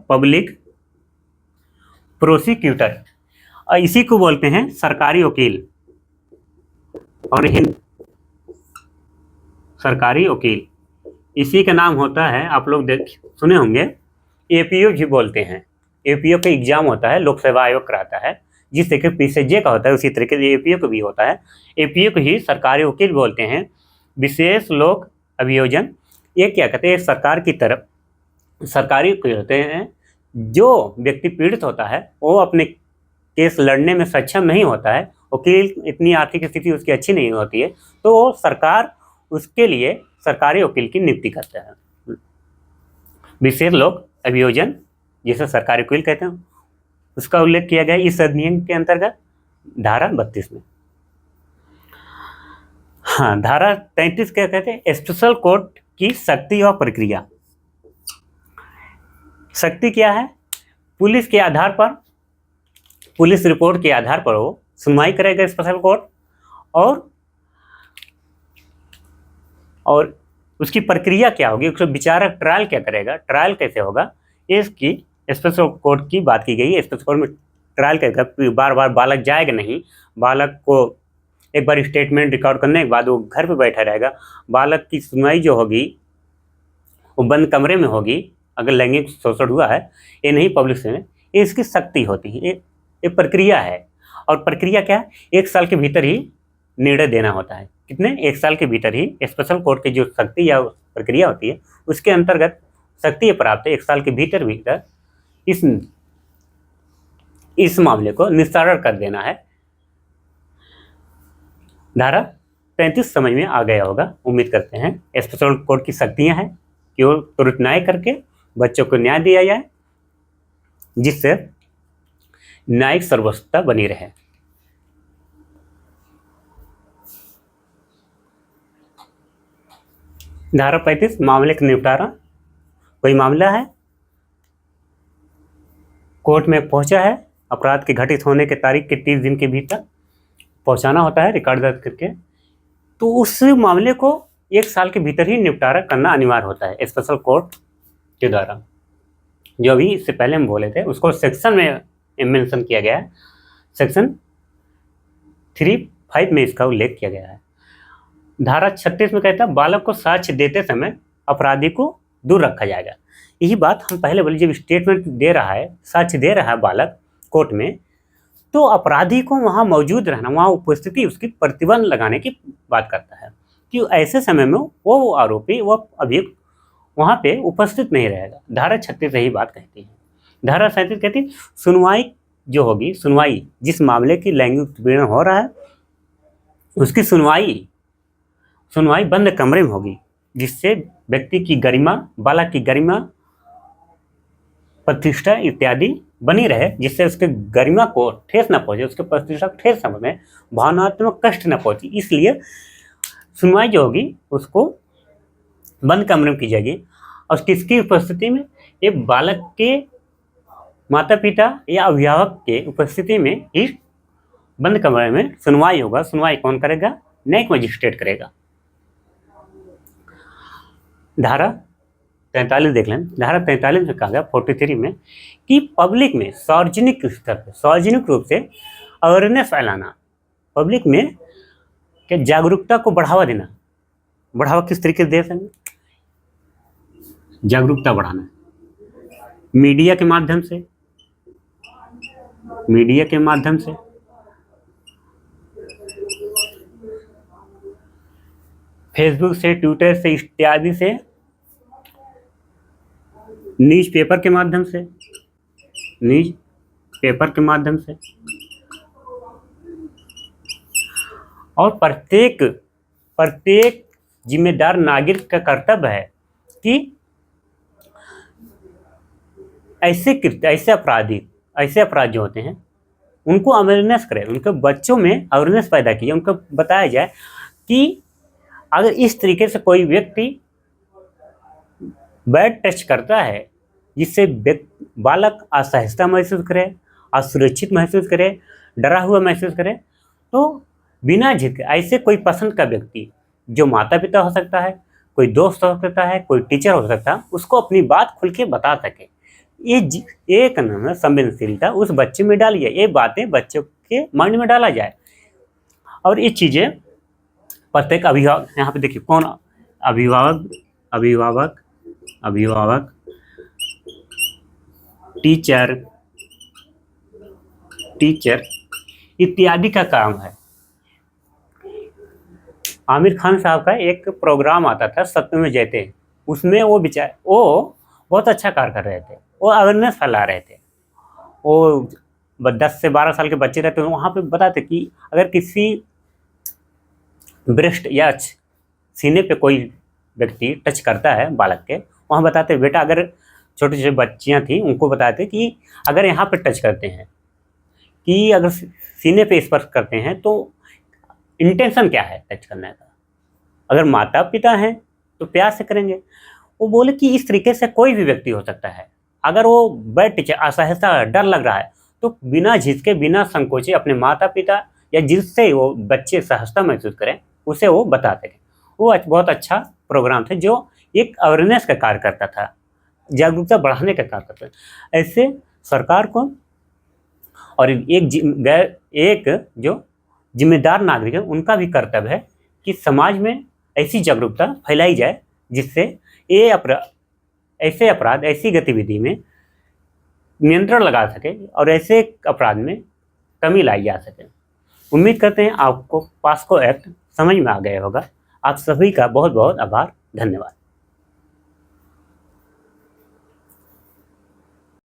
पब्लिक प्रोसिक्यूटर, और इसी को बोलते हैं सरकारी वकील। और सरकारी वकील इसी का नाम होता है, आप लोग सुने होंगे, एपीओ भी बोलते हैं। एपीओ का एग्जाम होता है, लोक सेवा आयोग कराता है। जिस तरीके पीसीजे का होता है उसी तरीके से एपीओ का भी होता है। एपीओ को ही सरकारी वकील बोलते हैं। विशेष लोक अभियोजन, ये क्या कहते हैं, सरकार की तरफ सरकारी वकील होते हैं। जो व्यक्ति पीड़ित होता है वो अपने केस लड़ने में सक्षम नहीं होता है, वकील इतनी आर्थिक स्थिति उसकी अच्छी नहीं होती है, तो सरकार उसके लिए सरकारी वकील की नियुक्ति करता है। विशेष लोक अभियोजन जिसे सरकारी वकील कहते हैं उसका उल्लेख किया गया इस अधिनियम के अंतर्गत धारा 32 में। हाँ, धारा 33 क्या कहते हैं, स्पेशल कोर्ट की शक्ति और प्रक्रिया। शक्ति क्या है, पुलिस के आधार पर, पुलिस रिपोर्ट के आधार पर वो सुनवाई करेगा स्पेशल कोर्ट, और उसकी प्रक्रिया क्या होगी, उसका विचारक ट्रायल क्या करेगा, ट्रायल कैसे होगा, इसकी स्पेशल कोर्ट की बात की गई है। स्पेशल कोर्ट में ट्रायल करेगा, बार बार बालक जाएगा नहीं, बालक को एक बार स्टेटमेंट रिकॉर्ड करने के बाद वो घर पे बैठा रहेगा। बालक की सुनवाई जो होगी वो बंद कमरे में होगी अगर लैंगिक शोषण हुआ है, ये नहीं पब्लिक से, ये इसकी शक्ति होती है। ये प्रक्रिया है, और प्रक्रिया क्या है, 1 साल के भीतर ही निर्णय देना होता है। कितने, 1 साल के भीतर ही स्पेशल कोर्ट की जो शक्ति या प्रक्रिया होती है उसके अंतर्गत शक्ति प्राप्त है 1 साल के भीतर इस मामले को निस्तारण कर देना है। धारा 33 समझ में आ गया होगा, उम्मीद करते हैं। स्पेशल कोर्ट की शक्तियां हैं कि वो त्वरित न्याय करके बच्चों को न्याय दिया जाए जिससे न्यायिक सर्वोच्चता बनी रहे। धारा 35 मामले का निपटारा। कोई मामला है, कोर्ट में पहुंचा है, अपराध के घटित होने के तारीख के 30 दिन के भीतर पहुंचाना होता है रिकॉर्ड दर्ज करके, तो उस मामले को 1 साल के भीतर ही निपटारा करना अनिवार्य होता है स्पेशल कोर्ट के द्वारा। जो अभी इससे पहले हम बोले थे उसको सेक्शन में मेंशन किया गया है, सेक्शन 3(5) में इसका उल्लेख किया गया है। धारा 36 में कहता है बालक को साक्ष्य देते समय अपराधी को दूर रखा जाएगा। यही बात हम पहले बोले, जब स्टेटमेंट दे रहा है, साक्ष्य दे रहा है बालक कोर्ट में, तो अपराधी को वहाँ मौजूद रहना, वहाँ उपस्थिति उसकी प्रतिबंध लगाने की बात करता है कि ऐसे समय में वो आरोपी, वो अभियुक्त वहाँ पे उपस्थित नहीं रहेगा। धारा 36 यही बात कहती है। धारा 37 कहती है सुनवाई जो होगी, सुनवाई जिस मामले की लैंगिक उत्पीड़न हो रहा है उसकी सुनवाई बंद कमरे में होगी, जिससे व्यक्ति की गरिमा, बालक की गरिमा, प्रतिष्ठा इत्यादि बनी रहे, जिससे उसके गरिमा को ठेस न पहुंचे, उसके प्रतिष्ठा को ठेस न पहुंचे, भावनात्मक कष्ट न पहुंचे। इसलिए सुनवाई जो होगी उसको बंद कमरे में की जाएगी। और किसकी उपस्थिति में? ये बालक के माता पिता या अभिभावक के उपस्थिति में ही बंद कमरे में सुनवाई होगा। सुनवाई कौन करेगा? न्यायिक मजिस्ट्रेट करेगा। धारा 43 देख लें। धारा 43 में कहा गया 43 में कि पब्लिक में सार्वजनिक स्तर पर, सार्वजनिक रूप से अवेयरनेस फैलाना, पब्लिक में क्या जागरूकता को बढ़ावा देना। बढ़ावा किस तरीके से दे सकते? जागरूकता बढ़ाना मीडिया के माध्यम से, फेसबुक से, ट्विटर से इत्यादि से, न्यूज पेपर के माध्यम से, और प्रत्येक जिम्मेदार नागरिक का कर्तव्य है कि ऐसे अपराध जो होते हैं उनको अवेयरनेस करें, उनके बच्चों में अवेयरनेस पैदा किए, उनको बताया जाए कि अगर इस तरीके से कोई व्यक्ति बैड टच करता है जिससे बालक असहजता महसूस करे, असुरक्षित महसूस करे, डरा हुआ महसूस करे, तो बिना झिझक ऐसे कोई पसंद का व्यक्ति, जो माता पिता हो सकता है, कोई दोस्त हो सकता है, कोई टीचर हो सकता है, उसको अपनी बात खुल के बता सके। ये करना संवेदनशीलता उस बच्चे में डालिए, ये बातें बच्चों के माइंड में डाला जाए। और ये चीज़ें प्रत्येक अभिभावक, यहाँ पे देखिए कौन अभिभावक, टीचर इत्यादि का काम है। आमिर खान साहब का एक प्रोग्राम आता था सत्यमेव जयते, उसमें वो बहुत अच्छा कार्य कर रहे थे, वो अवेयरनेस फैला रहे थे। वो 10 से 12 साल के बच्चे रहते हैं, वहाँ पे बताते कि अगर किसी ब्रेस्ट या सीने पे कोई व्यक्ति टच करता है बालक के, वहाँ बताते बेटा, अगर छोटी छोटी बच्चियाँ थी उनको बताते कि अगर यहाँ पे टच करते हैं, कि अगर सीने पे स्पर्श करते हैं तो इंटेंशन क्या है टच करने का। अगर माता पिता हैं तो प्यार से करेंगे। वो बोले कि इस तरीके से कोई भी व्यक्ति हो सकता है, अगर वो बैठ टीचर असहजता, डर लग रहा है, तो बिना झिझके, बिना संकोचे अपने माता पिता या जिससे वो बच्चे सहजता महसूस करें उसे वो बता सकें। वो बहुत अच्छा प्रोग्राम था जो एक अवेयरनेस का कार्य करता था, जागरूकता बढ़ाने का कार्य करता था। ऐसे सरकार को और एक जो जिम्मेदार नागरिक है उनका भी कर्तव्य है कि समाज में ऐसी जागरूकता फैलाई जाए जिससे ऐसे अपराध, ऐसी गतिविधि में नियंत्रण लगा सके और ऐसे अपराध में कमी लाई जा सके। उम्मीद करते हैं आपको पास्को एक्ट समझ में आ गया होगा। आप सभी का बहुत बहुत आभार, धन्यवाद।